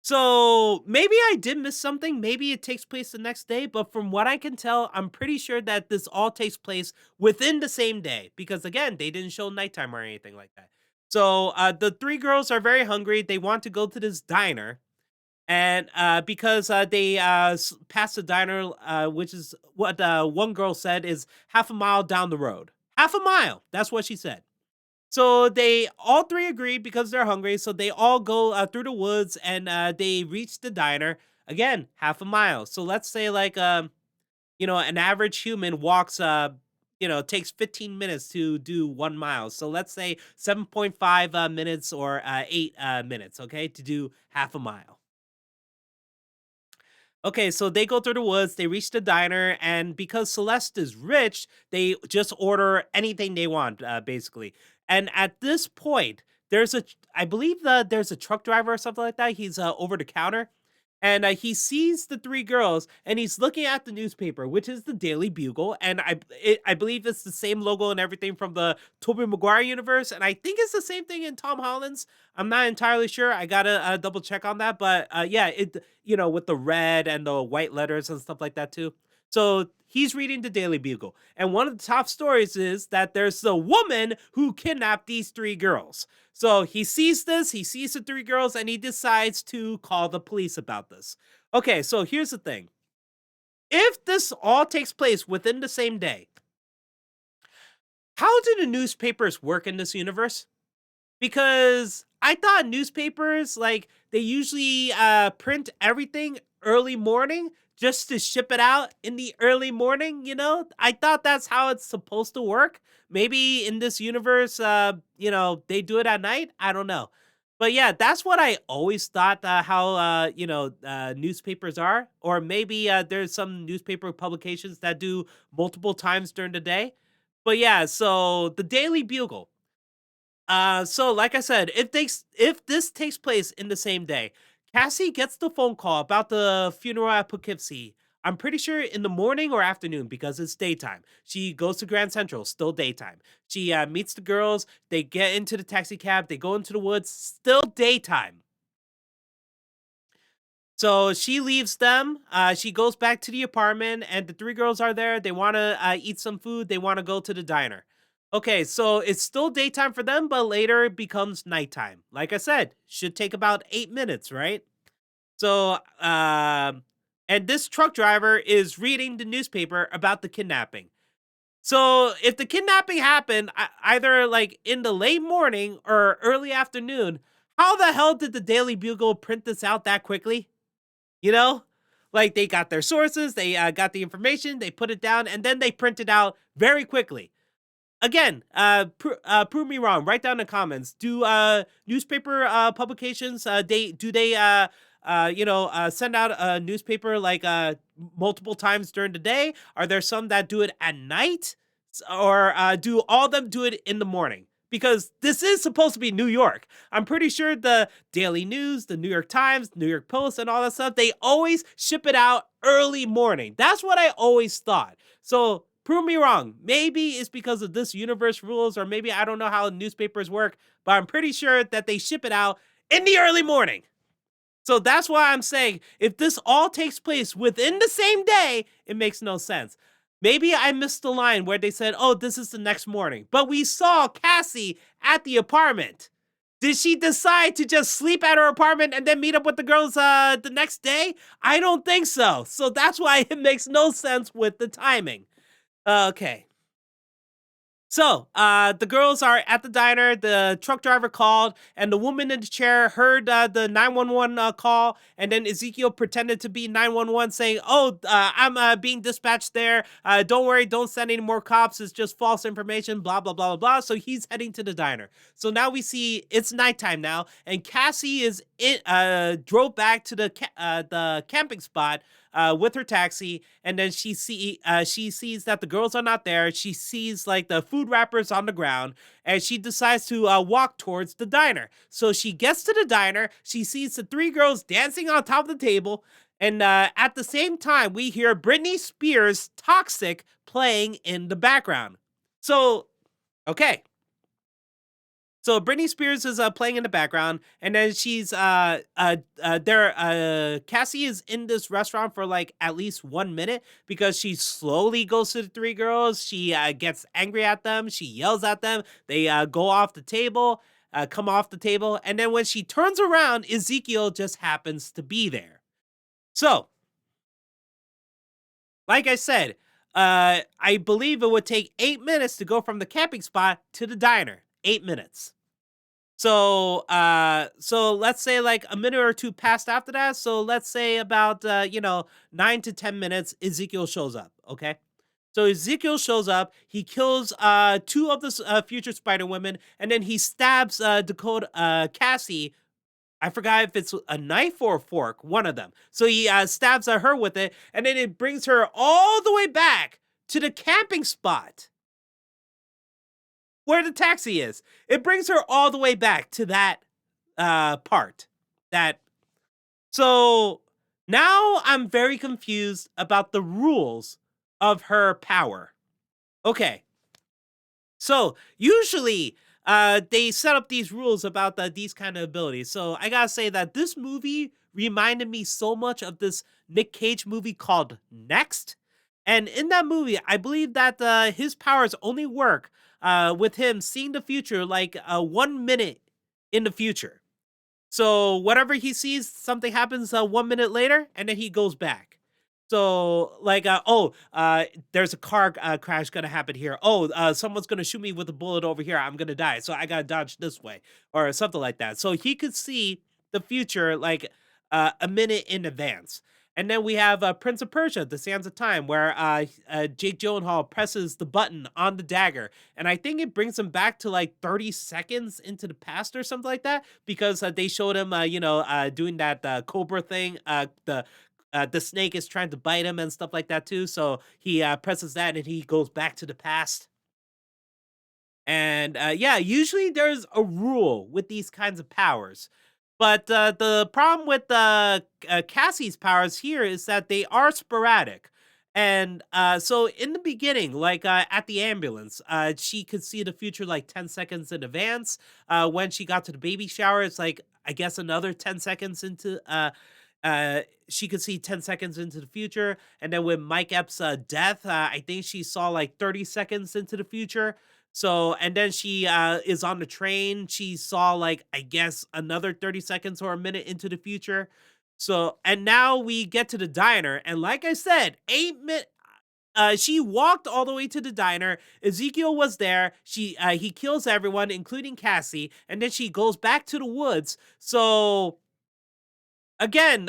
So maybe I did miss something. Maybe it takes place the next day, but from what I can tell, I'm pretty sure that this all takes place within the same day, because again, they didn't show nighttime or anything like that. So the three girls are very hungry. They want to go to this diner, and because they passed the diner, which is what one girl said is half a mile down the road. Half a mile. That's what she said. So they all three agree because they're hungry. So they all go through the woods and they reach the diner. Again, half a mile. So let's say like an average human walks takes 15 minutes to do 1 mile. So let's say 7.5 minutes or 8 minutes, okay, to do half a mile. Okay, so they go through the woods, they reach the diner, and because Celeste is rich, they just order anything they want, basically. And at this point, I believe that there's a truck driver or something like that. He's over the counter, and he sees the three girls, and he's looking at the newspaper, which is the Daily Bugle, and I believe it's the same logo and everything from the Tobey Maguire universe, and I think it's the same thing in Tom Holland's. I'm not entirely sure. I gotta double check on that, but yeah, with the red and the white letters and stuff like that too. So he's reading the Daily Bugle, and one of the top stories is that there's a woman who kidnapped these three girls. So he sees this, he sees the three girls, and he decides to call the police about this. Okay, so here's the thing. If this all takes place within the same day, how do the newspapers work in this universe? Because I thought newspapers, like, they usually print everything early morning just to ship it out in the early morning, you know? I thought that's how it's supposed to work. Maybe in this universe, they do it at night. I don't know. But yeah, that's what I always thought how, newspapers are. Or maybe there's some newspaper publications that do multiple times during the day. But yeah, so the Daily Bugle. So like I said, if this takes place in the same day, Cassie gets the phone call about the funeral at Poughkeepsie. I'm pretty sure in the morning or afternoon because it's daytime. She goes to Grand Central, still daytime. She meets the girls. They get into the taxi cab. They go into the woods, still daytime. So she leaves them. She goes back to the apartment, and the three girls are there. They want to eat some food. They want to go to the diner. Okay, so it's still daytime for them, but later it becomes nighttime. Like I said, should take about 8 minutes, right? So, and this truck driver is reading the newspaper about the kidnapping. So, if the kidnapping happened either like in the late morning or early afternoon, how the hell did the Daily Bugle print this out that quickly? You know? Like they got their sources, they got the information, they put it down, and then they print it out very quickly. Again, prove me wrong. Write down in the comments. Do newspaper publications they send out a newspaper like multiple times during the day? Are there some that do it at night, or do all of them do it in the morning? Because this is supposed to be New York. I'm pretty sure the Daily News, the New York Times, New York Post, and all that stuff, they always ship it out early morning. That's what I always thought. So prove me wrong. Maybe it's because of this universe rules, or maybe I don't know how newspapers work, but I'm pretty sure that they ship it out in the early morning. So that's why I'm saying if this all takes place within the same day, it makes no sense. Maybe I missed the line where they said, oh, this is the next morning, but we saw Cassie at the apartment. Did she decide to just sleep at her apartment and then meet up with the girls the next day? I don't think so. So that's why it makes no sense with the timing. Okay. So, the girls are at the diner. The truck driver called, and the woman in the chair heard the 911 call. And then Ezekiel pretended to be 911, saying, "Oh, I'm being dispatched there. Don't worry, don't send any more cops. It's just false information." Blah blah blah blah blah. So he's heading to the diner. So now we see it's nighttime now, and Cassie drove back to the camping spot with her taxi, and then she sees that the girls are not there. She sees like the food wrappers on the ground, and she decides to walk towards the diner. So she gets to the diner. She sees the three girls dancing on top of the table, and at the same time, we hear Britney Spears' "Toxic" playing in the background. So, okay. So Britney Spears is playing in the background, and then she's Cassie is in this restaurant for like at least 1 minute because she slowly goes to the three girls. She gets angry at them. She yells at them. They go off the table, come off the table, and then when she turns around, Ezekiel just happens to be there. So, like I said, I believe it would take 8 minutes to go from the camping spot to the diner. 8 minutes. So let's say like a minute or two passed after that. So let's say about 9 to 10 minutes, Ezekiel shows up. Okay. So Ezekiel shows up, he kills two of the future Spider Women, and then he stabs Dakota Cassie. I forgot if it's a knife or a fork, one of them. So he stabs her with it, and then it brings her all the way back to the camping spot where the taxi is. It brings her all the way back to that part. That so now I'm very confused about the rules of her power. Okay, so usually they set up these rules about these kind of abilities. So I gotta say that this movie reminded me so much of this Nick Cage movie called Next. And in that movie, I believe that his powers only work with him seeing the future like 1 minute in the future. So whatever he sees, something happens 1 minute later, and then he goes back. So like, there's a car crash gonna happen here. Oh, someone's gonna shoot me with a bullet over here. I'm gonna die, so I gotta dodge this way, or something like that. So he could see the future like a minute in advance. And then we have Prince of Persia: The Sands of Time, where Jake Gyllenhaal presses the button on the dagger, and I think it brings him back to like 30 seconds into the past or something like that, because they showed him, doing that Cobra thing. The snake is trying to bite him and stuff like that too. So he presses that and he goes back to the past. And yeah, usually there's a rule with these kinds of powers. But the problem with Cassie's powers here is that they are sporadic. And so in the beginning, like at the ambulance, she could see the future like 10 seconds in advance. When she got to the baby shower, it's like, I guess, another 10 seconds into uh, she could see 10 seconds into the future. And then with Mike Epps' death, I think she saw like 30 seconds into the future. So, and then she is on the train. She saw like, I guess, another 30 seconds or a minute into the future. So, and now we get to the diner. And like I said, 8 minutes. She walked all the way to the diner. Ezekiel was there. He kills everyone, including Cassie, and then she goes back to the woods. So again,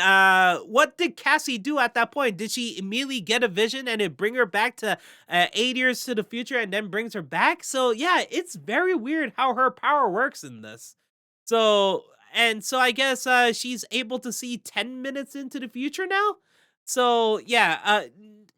what did Cassie do at that point? Did she immediately get a vision and it bring her back to 8 years to the future and then brings her back? So yeah, it's very weird how her power works in this. So and so I guess she's able to see 10 minutes into the future now. So yeah,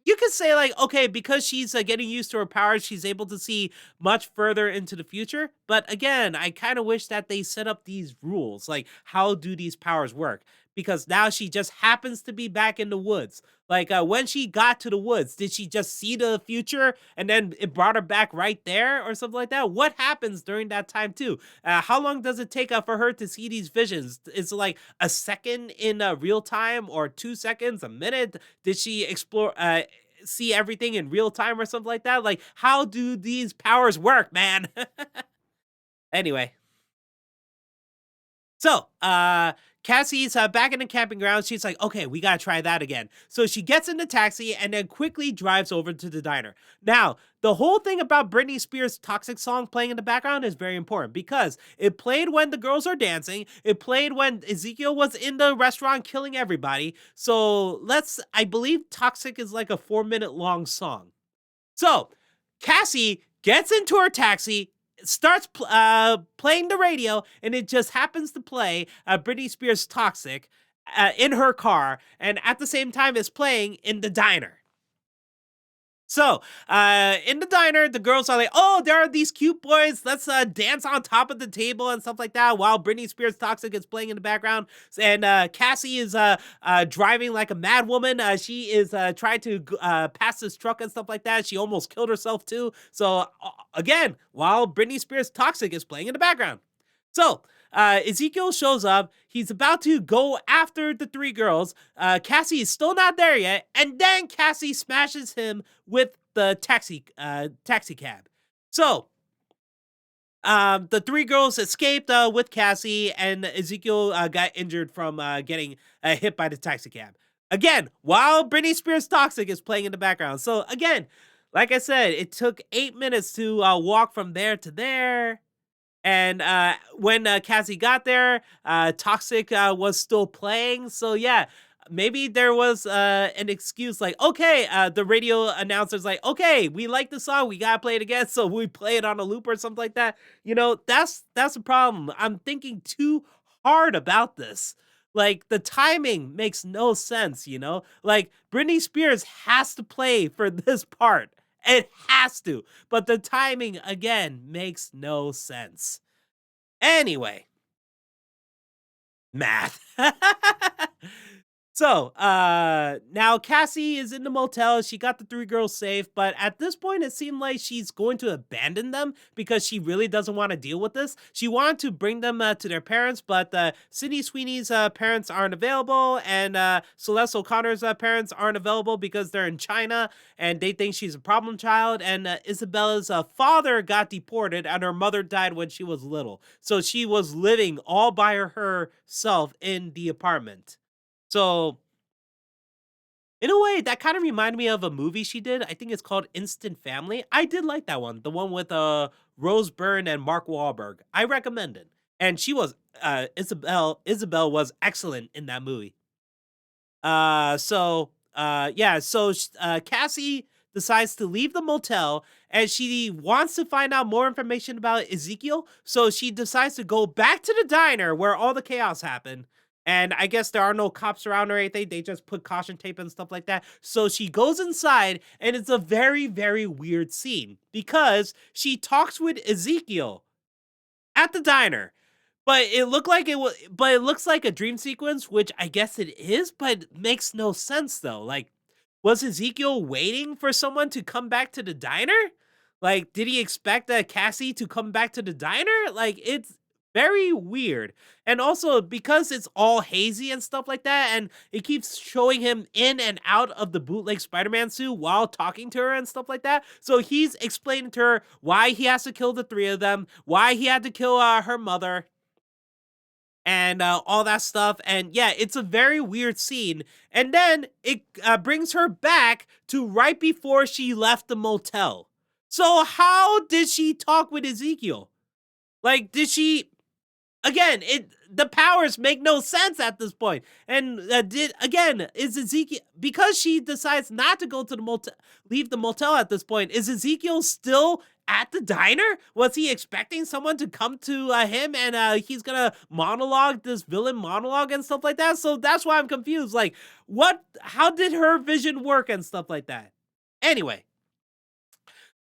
you could say like, okay, because she's getting used to her powers, she's able to see much further into the future. But again, I kind of wish that they set up these rules, like how do these powers work? Because now she just happens to be back in the woods. Like when she got to the woods, did she just see the future and then it brought her back right there or something like that? What happens during that time too? How long does it take for her to see these visions? Is it like a second in real time, or 2 seconds, a minute? Did she explore? See everything in real time or something like that? Like, how do these powers work, man? Anyway, so, Cassie's back in the camping ground. She's like, okay, we gotta try that again. So she gets in the taxi and then quickly drives over to the diner. Now, the whole thing about Britney Spears' Toxic song playing in the background is very important because it played when the girls are dancing. It played when Ezekiel was in the restaurant killing everybody. So I believe Toxic is like a 4 minute long song. So Cassie gets into her taxi, starts playing the radio, and it just happens to play Britney Spears' Toxic in her car, and at the same time it's playing in the diner. So, in the diner, the girls are like, "Oh, there are these cute boys. Let's dance on top of the table and stuff like that." While Britney Spears' "Toxic" is playing in the background, and Cassie is driving like a mad woman. She is trying to pass this truck and stuff like that. She almost killed herself too. So again, while Britney Spears' "Toxic" is playing in the background. So Ezekiel shows up. He's about to go after the three girls. Cassie is still not there yet, and then Cassie smashes him with the taxi cab. So the three girls escaped with Cassie, and Ezekiel got injured from getting hit by the taxi cab. Again, while Britney Spears' Toxic is playing in the background. So again, like I said, it took 8 minutes to walk from there to there. And when Cassie got there, Toxic was still playing. So yeah, maybe there was an excuse like, okay, the radio announcer's like, okay, we like the song, we gotta play it again, so we play it on a loop or something like that. That's a problem. I'm thinking too hard about this. Like the timing makes no sense, Like Britney Spears has to play for this part. It has to. But the timing again makes no sense. Anyway, math. So, now Cassie is in the motel. She got the three girls safe, but at this point, it seemed like she's going to abandon them because she really doesn't want to deal with this. She wanted to bring them to their parents, but Sydney Sweeney's parents aren't available, and Celeste O'Connor's parents aren't available because they're in China and they think she's a problem child. And Isabella's father got deported, and her mother died when she was little. So she was living all by herself in the apartment. So, in a way, that kind of reminded me of a movie she did. I think it's called Instant Family. I did like that one, the one with Rose Byrne and Mark Wahlberg. I recommend it. And she was Isabel was excellent in that movie. Cassie decides to leave the motel and she wants to find out more information about Ezekiel. So she decides to go back to the diner where all the chaos happened. And I guess there are no cops around or anything. They just put caution tape and stuff like that. So she goes inside, and it's a very, very weird scene because she talks with Ezekiel at the diner. But it looks like a dream sequence, which I guess it is, but makes no sense though. Like, was Ezekiel waiting for someone to come back to the diner? Like, did he expect Cassie to come back to the diner? Like, it's very weird. And also because it's all hazy and stuff like that, and it keeps showing him in and out of the bootleg Spider-Man suit while talking to her and stuff like that. So he's explaining to her why he has to kill the three of them, why he had to kill her mother, and all that stuff. And yeah, it's a very weird scene. And then it brings her back to right before she left the motel. So how did she talk with Ezekiel? Like, did she again, it the powers make no sense at this point. And did again is Ezekiel because she decides not to go to the motel, leave the motel at this point? Is Ezekiel still at the diner? Was he expecting someone to come to him and he's gonna monologue this villain monologue and stuff like that? So that's why I'm confused. Like, what? How did her vision work and stuff like that? Anyway,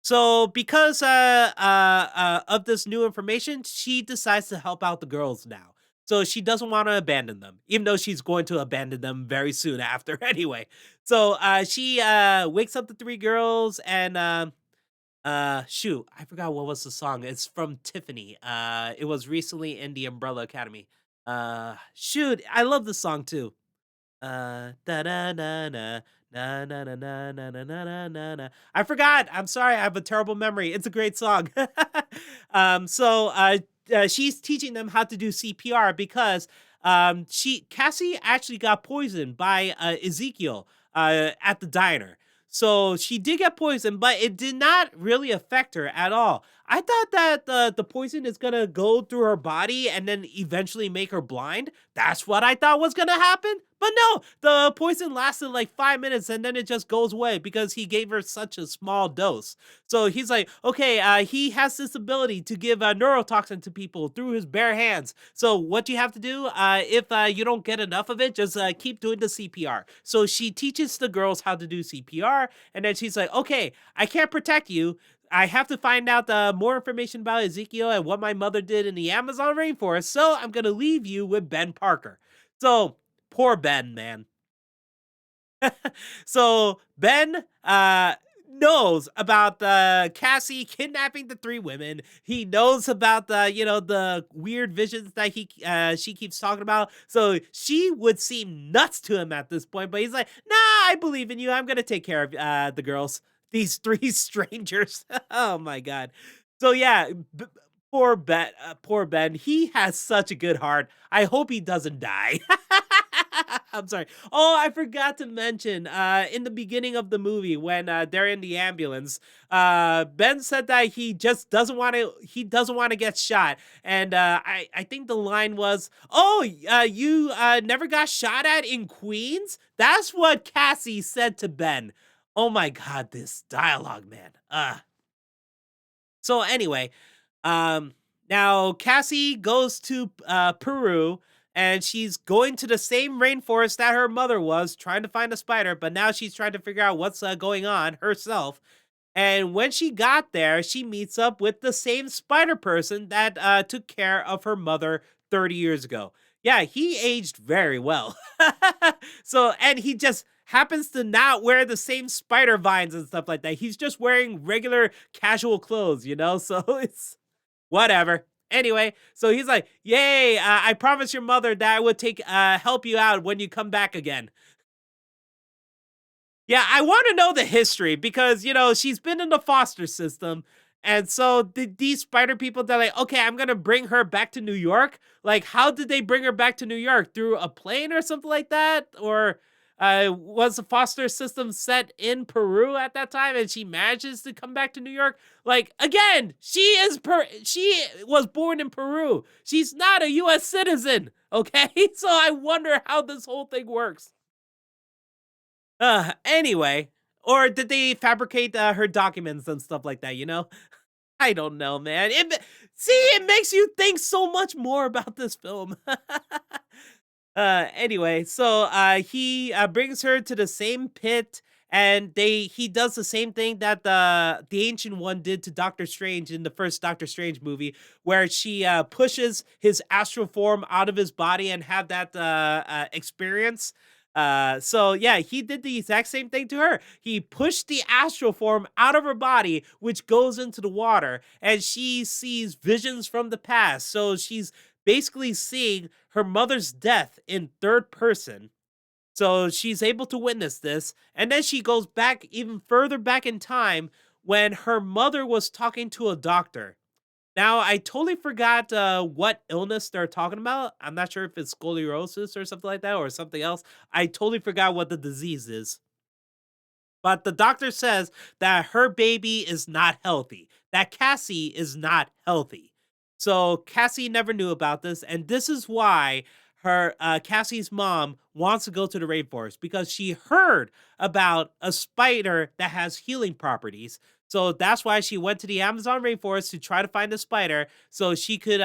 so because of this new information, she decides to help out the girls now. So she doesn't want to abandon them, even though she's going to abandon them very soon after anyway. So she wakes up the three girls and shoot, I forgot what was the song. It's from Tiffany. It was recently in the Umbrella Academy. Shoot, I love the song too. Da da da na na na na na na na na na na na. I forgot. I'm sorry. I have a terrible memory. It's a great song. She's teaching them how to do CPR because she Cassie actually got poisoned by Ezekiel at the diner. So she did get poisoned, but it did not really affect her at all. I thought that the poison is gonna go through her body and then eventually make her blind. That's what I thought was gonna happen. But no, the poison lasted like 5 minutes and then it just goes away because he gave her such a small dose. So he's like, okay, he has this ability to give neurotoxin to people through his bare hands. So what you have to do, if you don't get enough of it, just keep doing the CPR. So she teaches the girls how to do CPR, and then she's like, okay, I can't protect you. I have to find out more information about Ezekiel and what my mother did in the Amazon rainforest. So I'm gonna leave you with Ben Parker. So poor Ben, man. So Ben knows about Cassie kidnapping the three women. He knows about the weird visions that he she keeps talking about. So she would seem nuts to him at this point, but he's like, "Nah, I believe in you. I'm gonna take care of the girls. These three strangers." Oh my god. So yeah, poor Ben. He has such a good heart. I hope he doesn't die. I'm sorry. Oh, I forgot to mention, in the beginning of the movie when, they're in the ambulance, Ben said that he doesn't wanna get shot, and, I think the line was, "Oh, you, never got shot at in Queens?" That's what Cassie said to Ben. Oh my god, this dialogue, man. So anyway, um, now Cassie goes to Peru, and she's going to the same rainforest that her mother was, trying to find a spider. But now she's trying to figure out what's going on herself. And when she got there, she meets up with the same spider person that took care of her mother 30 years ago. Yeah, he aged very well. So, and he just happens to not wear the same spider vines and stuff like that. He's just wearing regular casual clothes, you know? So it's whatever. Anyway, so he's like, "Yay, I promised your mother that I would take help you out when you come back again." Yeah, I want to know the history because, she's been in the foster system. And so these spider people, they're like, okay, I'm going to bring her back to New York. Like, how did they bring her back to New York? Through a plane or something like that? Or was the foster system set in Peru at that time and she manages to come back to New York? Like, again, she was born in Peru. She's not a US citizen. Okay. So I wonder how this whole thing works. Anyway, or did they fabricate her documents and stuff like that, you know? I don't know, man. See, it makes you think so much more about this film. Anyway, so he brings her to the same pit, and he does the same thing that the Ancient One did to Doctor Strange in the first Doctor Strange movie, where she pushes his astral form out of his body and have that experience. So yeah, he did the exact same thing to her. He pushed the astral form out of her body, which goes into the water, and she sees visions from the past. So she's basically seeing her mother's death in third person. So she's able to witness this, and then she goes back even further back in time when her mother was talking to a doctor. Now, I totally forgot what illness they're talking about. I'm not sure if it's scoliosis or something like that or something else. I totally forgot what the disease is. But the doctor says that her baby is not healthy, that Cassie is not healthy. So Cassie never knew about this, and this is why her Cassie's mom wants to go to the rainforest because she heard about a spider that has healing properties. So that's why she went to the Amazon rainforest to try to find a spider so she could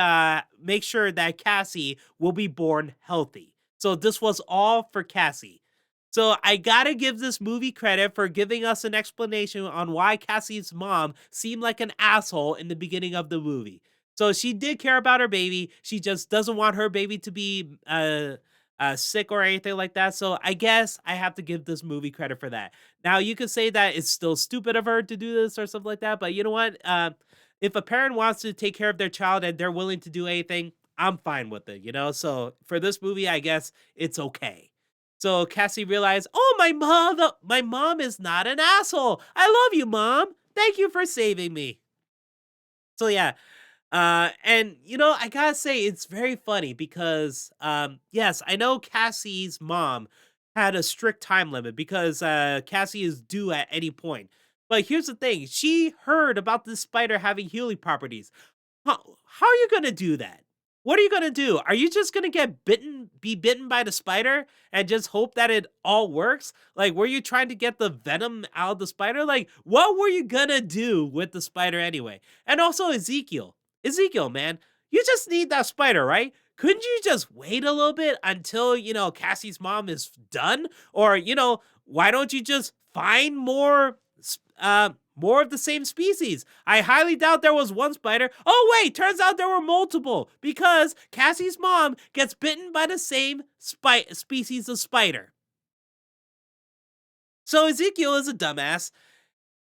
make sure that Cassie will be born healthy. So this was all for Cassie. So I gotta give this movie credit for giving us an explanation on why Cassie's mom seemed like an asshole in the beginning of the movie. So she did care about her baby. She just doesn't want her baby to be sick or anything like that. So I guess I have to give this movie credit for that. Now you could say that it's still stupid of her to do this or something like that, but you know what? If a parent wants to take care of their child and they're willing to do anything, I'm fine with it. So for this movie, I guess it's okay. So Cassie realized, oh, my mom is not an asshole. I love you, mom. Thank you for saving me. So yeah, and I gotta say it's very funny because yes, I know Cassie's mom had a strict time limit because Cassie is due at any point. But here's the thing: she heard about this spider having healing properties. How are you gonna do that? What are you gonna do? Are you just gonna be bitten by the spider and just hope that it all works? Like, were you trying to get the venom out of the spider? Like, what were you gonna do with the spider anyway? And also Ezekiel, man, you just need that spider, right? Couldn't you just wait a little bit until, Cassie's mom is done? Or, why don't you just find more of the same species? I highly doubt there was one spider. Oh, wait, turns out there were multiple because Cassie's mom gets bitten by the same species of spider. So Ezekiel is a dumbass.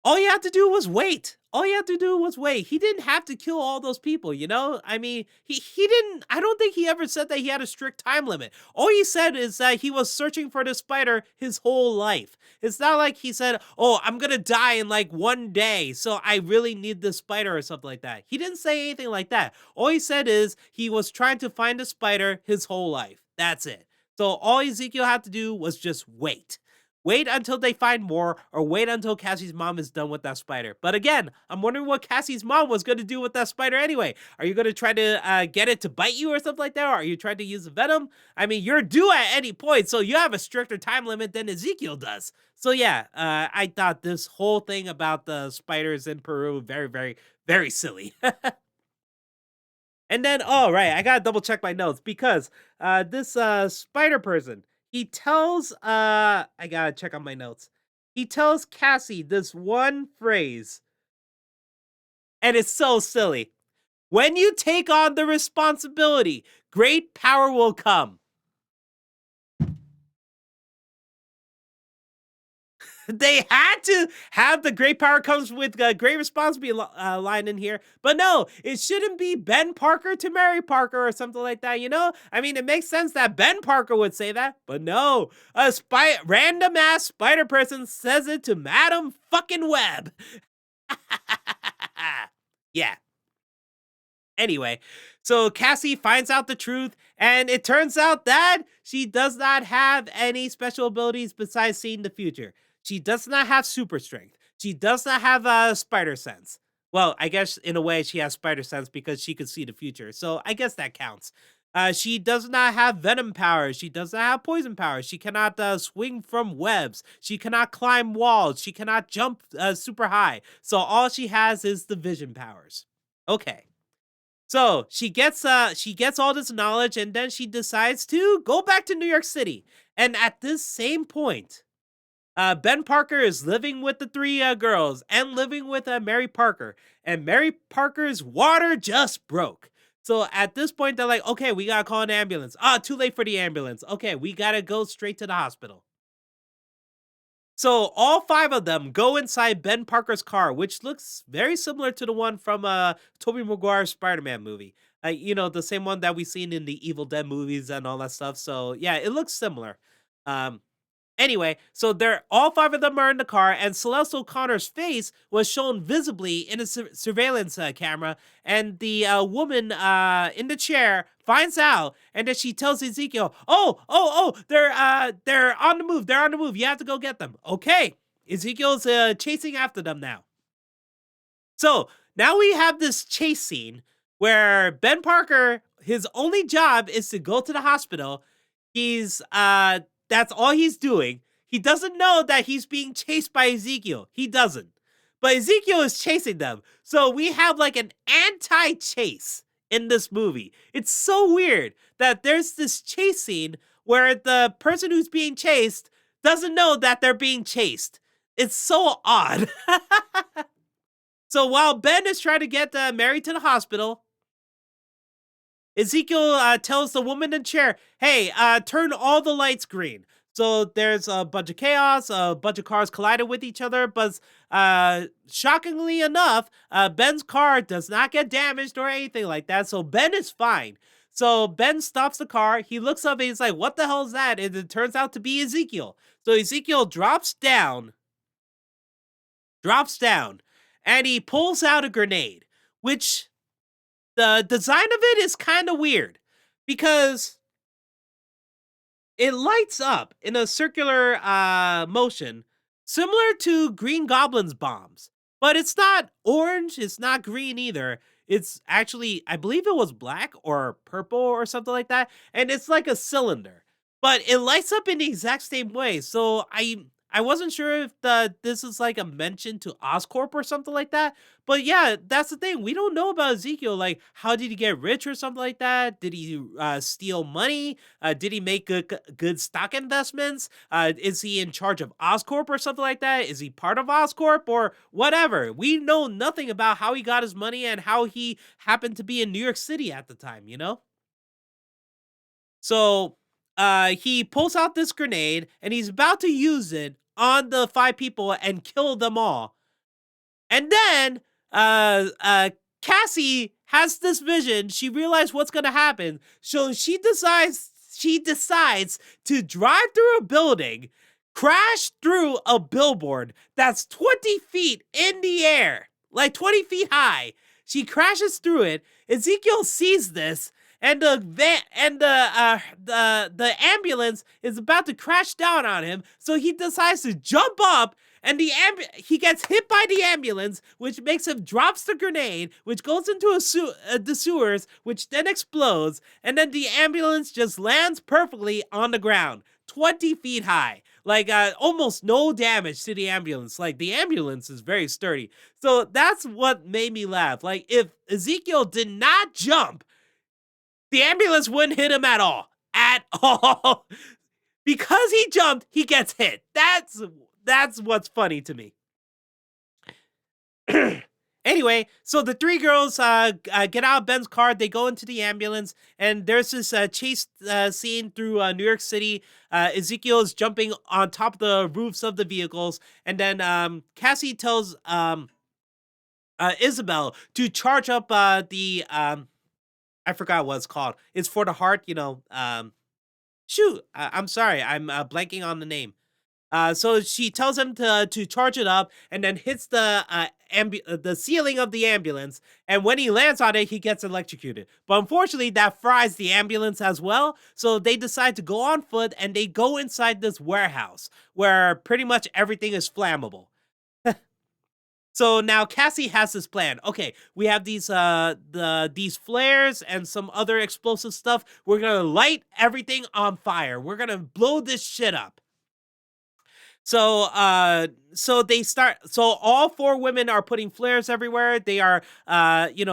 All you had to do was wait. All you had to do was wait. He didn't have to kill all those people, you know? I mean, he didn't I don't think he ever said that he had a strict time limit. All he said is that he was searching for the spider his whole life. It's not like he said, "Oh, I'm going to die in like 1 day, so I really need this spider," or something like that. He didn't say anything like that. All he said is he was trying to find a spider his whole life. That's it. So all Ezekiel had to do was just wait. Wait until they find more, or wait until Cassie's mom is done with that spider. But again, I'm wondering what Cassie's mom was going to do with that spider anyway. Are you going to try to get it to bite you or something like that? Or are you trying to use the venom? I mean, you're due at any point, so you have a stricter time limit than Ezekiel does. So yeah, I thought this whole thing about the spiders in Peru very, very, very silly. And then, oh right, I gotta double check my notes because this spider person, he tells I gotta check on my notes. He tells Cassie this one phrase, and it's so silly. When you take on the responsibility, great power will come. They had to have the great power comes with great responsibility line in here, but no, it shouldn't be Ben Parker to Mary Parker or something like that. You know, I mean, it makes sense that Ben Parker would say that, but no, a random ass spider person says it to Madam fucking Web. Yeah. Anyway, so Cassie finds out the truth, and it turns out that she does not have any special abilities besides seeing the future. She does not have super strength. She does not have a spider sense. Well, I guess in a way she has spider sense because she could see the future. So I guess that counts. She does not have venom powers. She does not have poison powers. She cannot swing from webs. She cannot climb walls. She cannot jump super high. So all she has is the vision powers. Okay. So she gets all this knowledge, and then she decides to go back to New York City. And at this same point, Ben Parker is living with the three girls and living with Mary Parker. And Mary Parker's water just broke. So at this point, they're like, okay, we gotta call an ambulance. Ah, too late for the ambulance. Okay, we gotta go straight to the hospital. So all five of them go inside Ben Parker's car, which looks very similar to the one from Tobey Maguire's Spider-Man movie. You know, the same one that we've seen in the Evil Dead movies and all that stuff. So yeah, it looks similar. Um, Anyway, so they're all five of them are in the car, and Celeste O'Connor's face was shown visibly in a surveillance camera, and the woman in the chair finds out, and then she tells Ezekiel, "Oh, they're on the move. They're on the move. You have to go get them." Okay, Ezekiel's chasing after them now. So now we have this chase scene where Ben Parker, his only job is to go to the hospital. He's that's all he's doing. He doesn't know that he's being chased by Ezekiel. He doesn't. But Ezekiel is chasing them. So we have like an anti-chase in this movie. It's so weird that there's this chase scene where the person who's being chased doesn't know that they're being chased. It's so odd. So while Ben is trying to get Mary to the hospital, Ezekiel tells the woman in the chair, hey, turn all the lights green. So there's a bunch of chaos, a bunch of cars collided with each other, but shockingly enough, Ben's car does not get damaged or anything like that, so Ben is fine. So Ben stops the car, he looks up and he's like, what the hell is that? And it turns out to be Ezekiel. So Ezekiel drops down, and he pulls out a grenade, which the design of it is kind of weird because it lights up in a circular motion similar to Green Goblin's bombs, but it's not orange, it's not green either. It's actually, I believe it was black or purple or something like that, and it's like a cylinder, but it lights up in the exact same way. So I wasn't sure if this is like a mention to Oscorp or something like that. But yeah, that's the thing. We don't know about Ezekiel. Like, how did he get rich or something like that? Did he steal money? Did he make good stock investments? Is he in charge of Oscorp or something like that? Is he part of Oscorp or whatever? We know nothing about how he got his money and how he happened to be in New York City at the time, you know? So he pulls out this grenade and he's about to use it on the five people and kill them all. And then Cassie has this vision. She realized what's gonna happen, so she decides to drive through a building, crash through a billboard that's 20 feet in the air, like 20 feet high. She crashes through it. Ezekiel sees this and the ambulance is about to crash down on him. So he decides to jump up, and he gets hit by the ambulance, which makes him drops the grenade, which goes into the sewers, which then explodes, and then the ambulance just lands perfectly on the ground, 20 feet high. Like almost no damage to the ambulance. Like the ambulance is very sturdy. So that's what made me laugh. Like if Ezekiel did not jump, the ambulance wouldn't hit him at all. At all. Because he jumped, he gets hit. That's what's funny to me. Anyway, so the three girls get out of Ben's car. They go into the ambulance, and there's this chase scene through New York City. Ezekiel is jumping on top of the roofs of the vehicles, and then Cassie tells Isabel to charge up the I forgot what it's called. It's for the heart, you know. Shoot, I'm sorry, I'm blanking on the name. So she tells him to charge it up, and then hits the ceiling of the ambulance. And when he lands on it, he gets electrocuted. But unfortunately, that fries the ambulance as well. So they decide to go on foot, and they go inside this warehouse where pretty much everything is flammable. So now Cassie has this plan. Okay, we have these flares and some other explosive stuff. We're gonna light everything on fire. We're gonna blow this shit up. So they start. So all four women are putting flares everywhere. They are,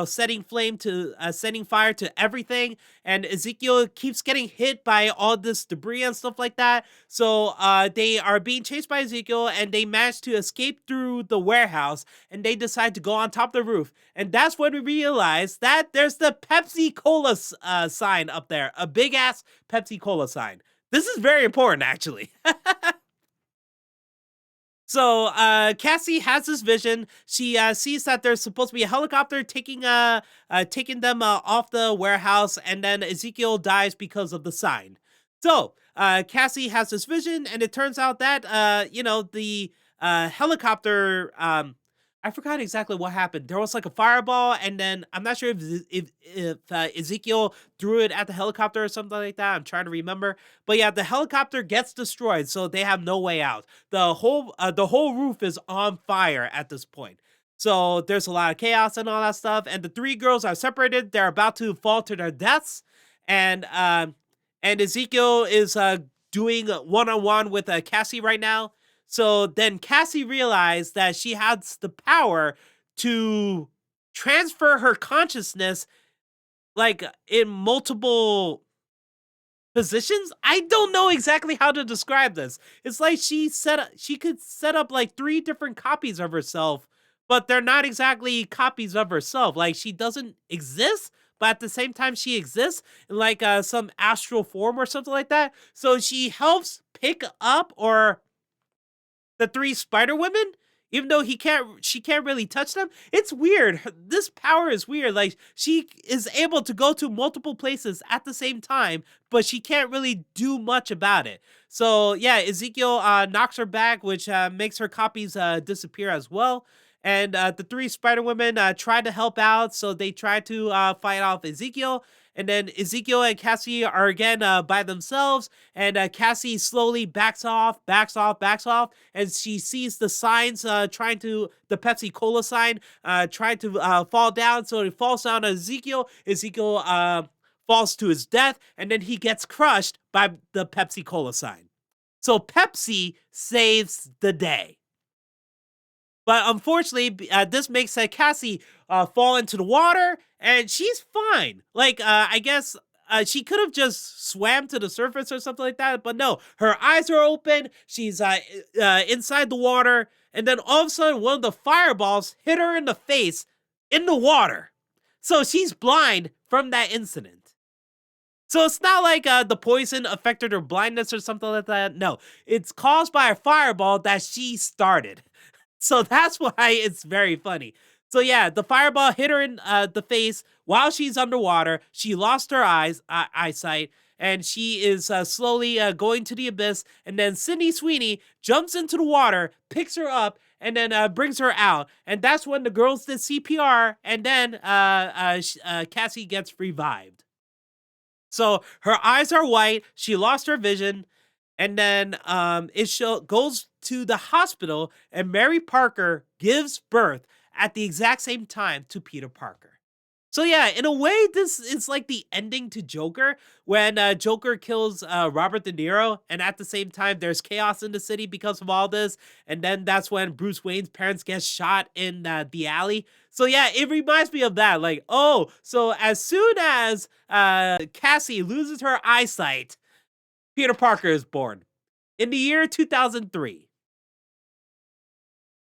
setting fire to everything. And Ezekiel keeps getting hit by all this debris and stuff like that. So they are being chased by Ezekiel, and they manage to escape through the warehouse. And they decide to go on top of the roof. And that's when we realize that there's the Pepsi Cola sign up there, a big ass Pepsi Cola sign. This is very important, actually. So Cassie has this vision. She sees that there's supposed to be a helicopter taking them off the warehouse, and then Ezekiel dies because of the sign. So Cassie has this vision, and it turns out that the helicopter. I forgot exactly what happened. There was like a fireball, and then I'm not sure if Ezekiel threw it at the helicopter or something like that. I'm trying to remember, but yeah, the helicopter gets destroyed, so they have no way out. The whole roof is on fire at this point. So there's a lot of chaos and all that stuff, and the three girls are separated. They're about to fall to their deaths, and Ezekiel is doing one-on-one with Cassie right now. So then Cassie realized that she has the power to transfer her consciousness like in multiple positions. I don't know exactly how to describe this. It's like she could set up like three different copies of herself, but they're not exactly copies of herself. Like she doesn't exist, but at the same time she exists in like some astral form or something like that. So she helps pick up or the three Spider Women, even though she can't really touch them. It's weird. This power is weird. Like she is able to go to multiple places at the same time, but she can't really do much about it. So yeah, Ezekiel knocks her back, which makes her copies disappear as well. And the three Spider Women try to help out, so they try to fight off Ezekiel. And then Ezekiel and Cassie are again by themselves, and Cassie slowly backs off, and she sees the signs the Pepsi Cola sign trying to fall down, so it falls down on Ezekiel. Ezekiel falls to his death, and then he gets crushed by the Pepsi Cola sign. So Pepsi saves the day. But unfortunately, this makes Cassie fall into the water, and she's fine. Like, I guess she could have just swam to the surface or something like that, but no, her eyes are open. She's inside the water, and then all of a sudden, one of the fireballs hit her in the face in the water. So she's blind from that incident. So it's not like the poison affected her blindness or something like that. No, it's caused by a fireball that she started. So that's why it's very funny. So yeah, the fireball hit her in the face while she's underwater. She lost her eyesight, and she is slowly going to the abyss. And then Sydney Sweeney jumps into the water, picks her up, and then brings her out. And that's when the girls did CPR, and then Cassie gets revived. So her eyes are white. She lost her vision, and then goes to the hospital, and Mary Parker gives birth at the exact same time to Peter Parker. So yeah, in a way, this is like the ending to Joker when Joker kills Robert De Niro, and at the same time, there's chaos in the city because of all this, and then that's when Bruce Wayne's parents get shot in the alley. So yeah, it reminds me of that. Like, oh, so as soon as Cassie loses her eyesight, Peter Parker is born in the year 2003.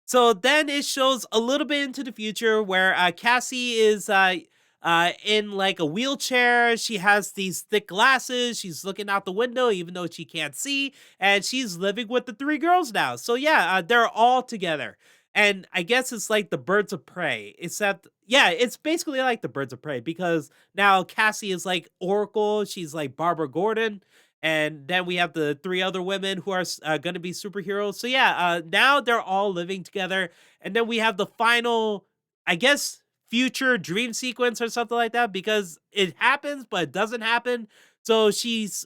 So then it shows a little bit into the future where Cassie is in like a wheelchair. She has these thick glasses. She's looking out the window, even though she can't see. And she's living with the three girls now. So yeah, they're all together. And I guess it's like the Birds of Prey, except, yeah, it's basically like the Birds of Prey because now Cassie is like Oracle. She's like Barbara Gordon, and then we have the three other women who are going to be superheroes. So yeah, now they're all living together, and then we have the final, I guess, future dream sequence or something like that because it happens, but it doesn't happen. So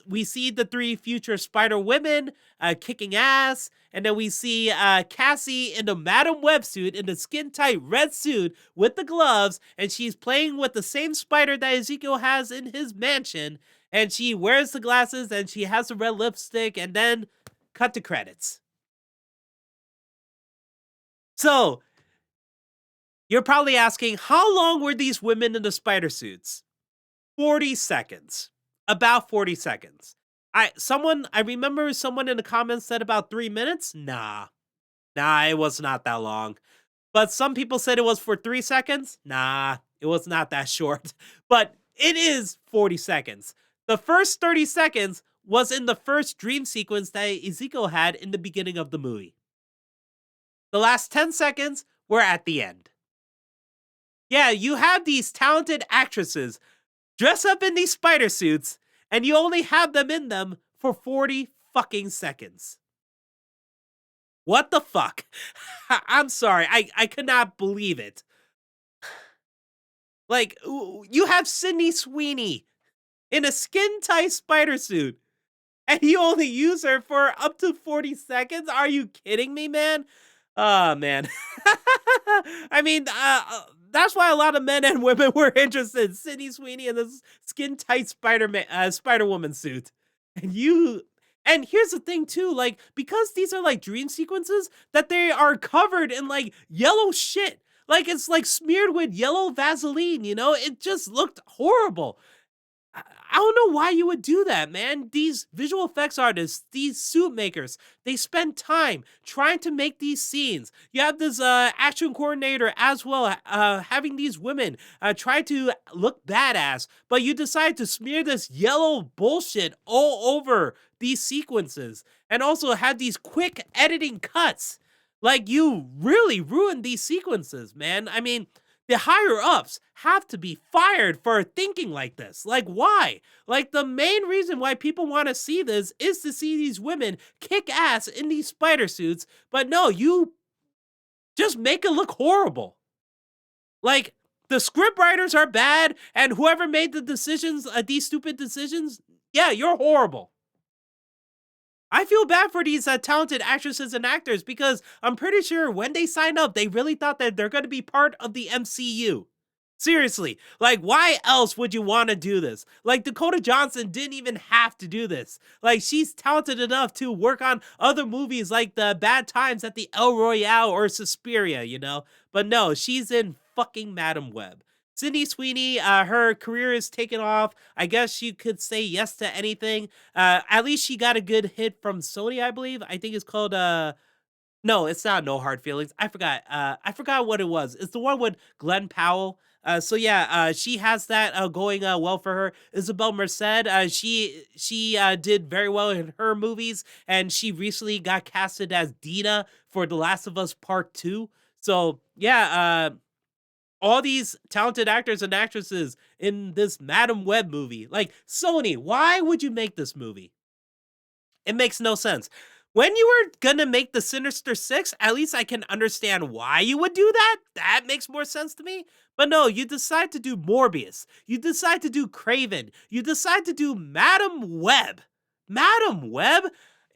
we see the three future Spider Women kicking ass, and then we see Cassie in the Madam Web suit, in the skin tight red suit with the gloves, and she's playing with the same spider that Ezekiel has in his mansion, and she wears the glasses and she has the red lipstick, and then cut to credits. So you're probably asking, how long were these women in the spider suits? 40 seconds. About 40 seconds. I remember someone in the comments said about 3 minutes. Nah. Nah, it was not that long. But some people said it was for 3 seconds. Nah, it was not that short. But it is 40 seconds. The first 30 seconds was in the first dream sequence that Ezekiel had in the beginning of the movie. The last 10 seconds were at the end. Yeah, you have these talented actresses dress up in these spider suits, and you only have them in them for 40 fucking seconds. What the fuck? I'm sorry, I could not believe it. Like, you have Sydney Sweeney in a skin-tight spider suit, and you only use her for up to 40 seconds? Are you kidding me, man? Oh, man. I mean, that's why a lot of men and women were interested in Sydney Sweeney in this skin-tight Spider-Woman suit. And you and here's the thing too, like, because these are like dream sequences, that they are covered in like yellow shit. Like it's like smeared with yellow Vaseline, you know? It just looked horrible. I don't know why you would do that, man. These visual effects artists, these suit makers, they spend time trying to make these scenes. You have this action coordinator as well, having these women try to look badass, but you decide to smear this yellow bullshit all over these sequences, and also have these quick editing cuts. Like, you really ruined these sequences, man. I mean, the higher ups have to be fired for thinking like this. Like, why? Like, the main reason why people want to see this is to see these women kick ass in these spider suits, but no, you just make it look horrible. Like, the script writers are bad, and whoever made the decisions, these stupid decisions, yeah, you're horrible. I feel bad for these talented actresses and actors because I'm pretty sure when they signed up, they really thought that they're going to be part of the MCU. Seriously, like, why else would you want to do this? Like, Dakota Johnson didn't even have to do this. Like, she's talented enough to work on other movies like The Bad Times at the El Royale or Suspiria, you know? But no, she's in fucking Madam Web. Sydney Sweeney, her career is taken off. I guess she could say yes to anything. At least she got a good hit from Sony, I believe. I think it's called no, it's not No Hard Feelings. I forgot what it was. It's the one with Glenn Powell. So yeah, she has that going well for her. Isabel Merced, she did very well in her movies, and she recently got casted as Dina for The Last of Us Part 2. So yeah, all these talented actors and actresses in this Madam Web movie. Like, Sony, why would you make this movie? It makes no sense. When you were gonna make the Sinister Six, at least I can understand why you would do that. That makes more sense to me. But no, you decide to do Morbius. You decide to do Craven. You decide to do Madam Web. Madam Web?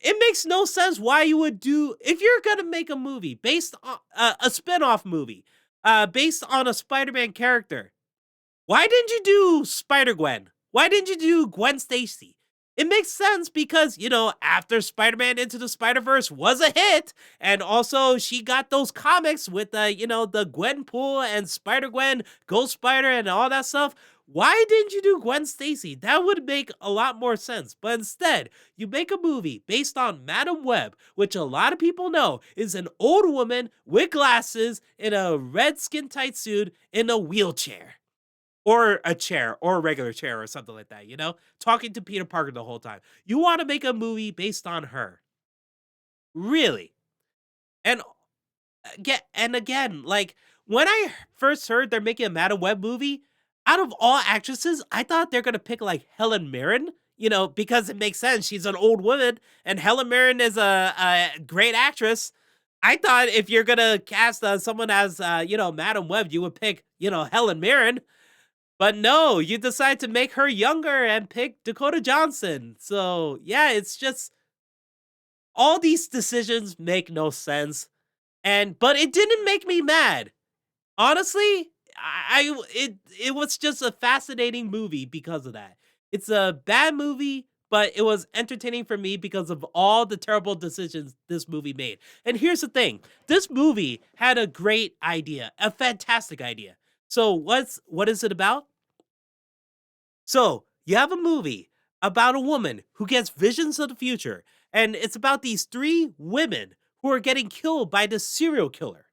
It makes no sense why you would do, if you're gonna make a movie based on a spin-off movie, based on a Spider-Man character. Why didn't you do Spider-Gwen? Why didn't you do Gwen Stacy? It makes sense because, after Spider-Man Into the Spider-Verse was a hit, and also she got those comics with the Gwenpool and Spider-Gwen, Ghost Spider, and all that stuff. Why didn't you do Gwen Stacy? That would make a lot more sense. But instead, you make a movie based on Madam Web, which a lot of people know is an old woman with glasses in a red skin tight suit in a wheelchair. Or a chair, or a regular chair, or something like that, Talking to Peter Parker the whole time. You wanna make a movie based on her. Really. And again, like, when I first heard they're making a Madam Web movie, out of all actresses, I thought they're gonna pick, like, Helen Mirren, because it makes sense. She's an old woman, and Helen Mirren is a great actress. I thought if you're gonna cast, someone as, Madam Web, you would pick, Helen Mirren. But no, you decide to make her younger and pick Dakota Johnson. So, yeah, it's just all these decisions make no sense. But it didn't make me mad. Honestly, it was just a fascinating movie because of that. It's a bad movie, but it was entertaining for me because of all the terrible decisions this movie made. And here's the thing. This movie had a great idea, a fantastic idea. So, what is it about? So, you have a movie about a woman who gets visions of the future, and it's about these three women who are getting killed by this serial killer.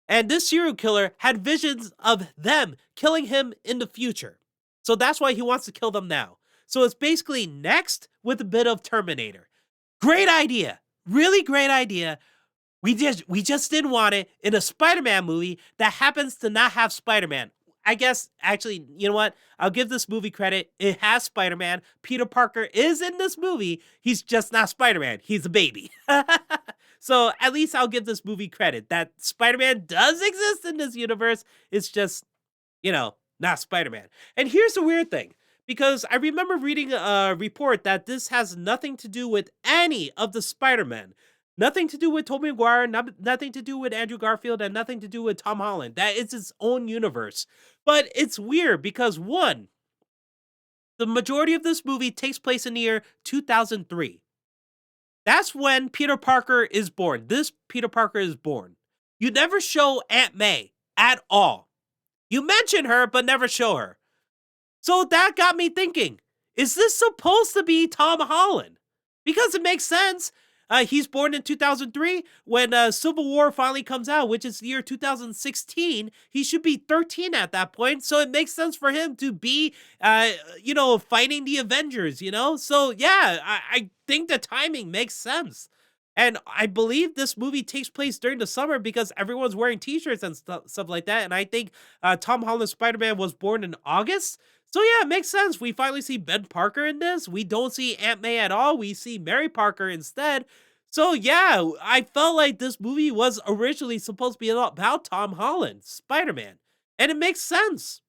And this serial killer had visions of them killing him in the future. So that's why he wants to kill them now. So it's basically Next with a bit of Terminator. Great idea. Really great idea. We just didn't want it in a Spider-Man movie that happens to not have Spider-Man. I guess actually, you know what? I'll give this movie credit. It has Spider-Man. Peter Parker is in this movie. He's just not Spider-Man. He's a baby. So at least I'll give this movie credit that Spider-Man does exist in this universe. It's just, not Spider-Man. And here's the weird thing, because I remember reading a report that this has nothing to do with any of the Spider-Men. Nothing to do with Tobey Maguire, nothing to do with Andrew Garfield, and nothing to do with Tom Holland. That is its own universe. But it's weird because, one, the majority of this movie takes place in the year 2003. That's when Peter Parker is born. This Peter Parker is born. You never show Aunt May at all. You mention her, but never show her. So that got me thinking, is this supposed to be Tom Holland? Because it makes sense. He's born in 2003. When Civil War finally comes out, which is the year 2016, he should be 13 at that point. So it makes sense for him to be, fighting the Avengers, So yeah, I think the timing makes sense. And I believe this movie takes place during the summer because everyone's wearing t-shirts and stuff like that. And I think Tom Holland's Spider-Man was born in August. So yeah, it makes sense. We finally see Ben Parker in this. We don't see Aunt May at all. We see Mary Parker instead. So yeah, I felt like this movie was originally supposed to be about Tom Holland, Spider-Man. And it makes sense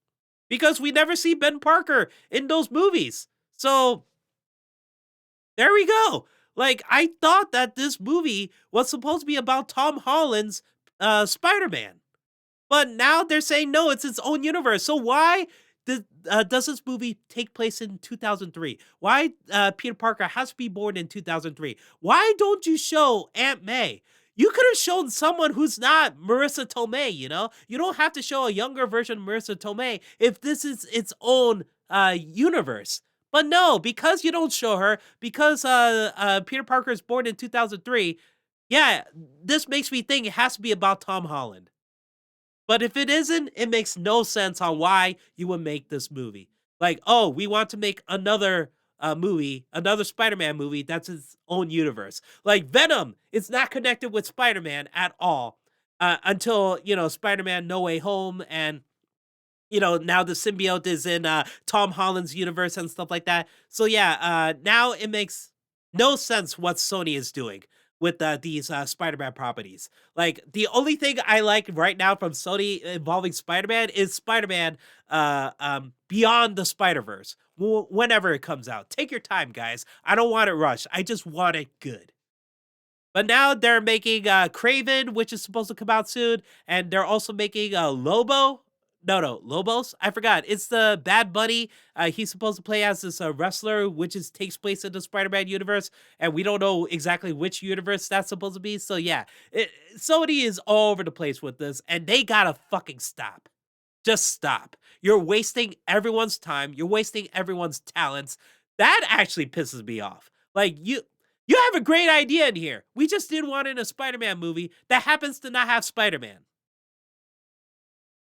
because we never see Ben Parker in those movies. So there we go. Like, I thought that this movie was supposed to be about Tom Holland's Spider-Man. But now they're saying no, it's its own universe. So why does this movie take place in 2003? Why Peter Parker has to be born in 2003? Why don't you show Aunt May? You could have shown someone who's not Marissa Tomei, You don't have to show a younger version of Marissa Tomei if this is its own universe. But no, because you don't show her, because Peter Parker is born in 2003, yeah, this makes me think it has to be about Tom Holland. But if it isn't, it makes no sense on why you would make this movie. Like, oh, we want to make another movie, another Spider-Man movie that's its own universe. Like Venom, it's not connected with Spider-Man at all until, Spider-Man No Way Home and, now the symbiote is in Tom Holland's universe and stuff like that. So yeah, now it makes No sense what Sony is doing with these Spider-Man properties. Like the only thing I like right now from Sony involving Spider-Man is Spider-Man Beyond the Spider-Verse. Whenever it comes out. Take your time, guys. I don't want it rushed. I just want it good. But now they're making Craven, which is supposed to come out soon, and they're also making Lobo. No, Lobos. I forgot. It's the Bad Bunny. He's supposed to play as this wrestler, which is takes place in the Spider-Man universe, and we don't know exactly which universe that's supposed to be. So yeah, Sony is all over the place with this, and they gotta fucking stop. Just stop. You're wasting everyone's time. You're wasting everyone's talents. That actually pisses me off. Like you have a great idea in here. We just didn't want it in a Spider-Man movie that happens to not have Spider-Man.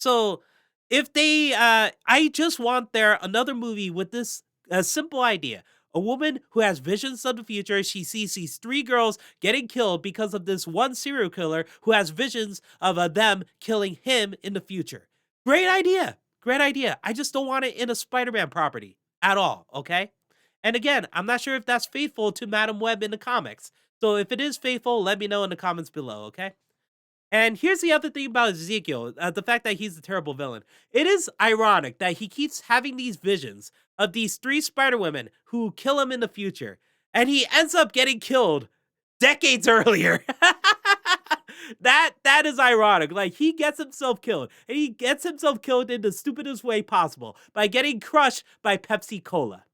So if they I just want there another movie with this simple idea. A woman who has visions of the future, she sees these three girls getting killed because of this one serial killer who has visions of them killing him in the future. Great idea. Great idea. I just don't want it in a Spider-Man property at all, okay? And again, I'm not sure if that's faithful to Madam Web in the comics. So if it is faithful, let me know in the comments below, okay? And here's the other thing about Ezekiel, the fact that he's a terrible villain. It is ironic that he keeps having these visions of these three Spider-Women who kill him in the future, and he ends up getting killed decades earlier. That is ironic. Like he gets himself killed, and he gets himself killed in the stupidest way possible by getting crushed by Pepsi Cola.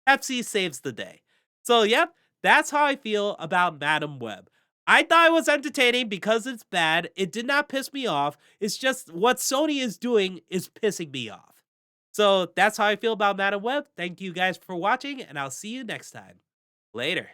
Pepsi saves the day. So, yep, that's how I feel about Madam Web. I thought it was entertaining because it's bad. It did not piss me off. It's just what Sony is doing is pissing me off. So that's how I feel about Madam Web. Thank you guys for watching, and I'll see you next time. Later.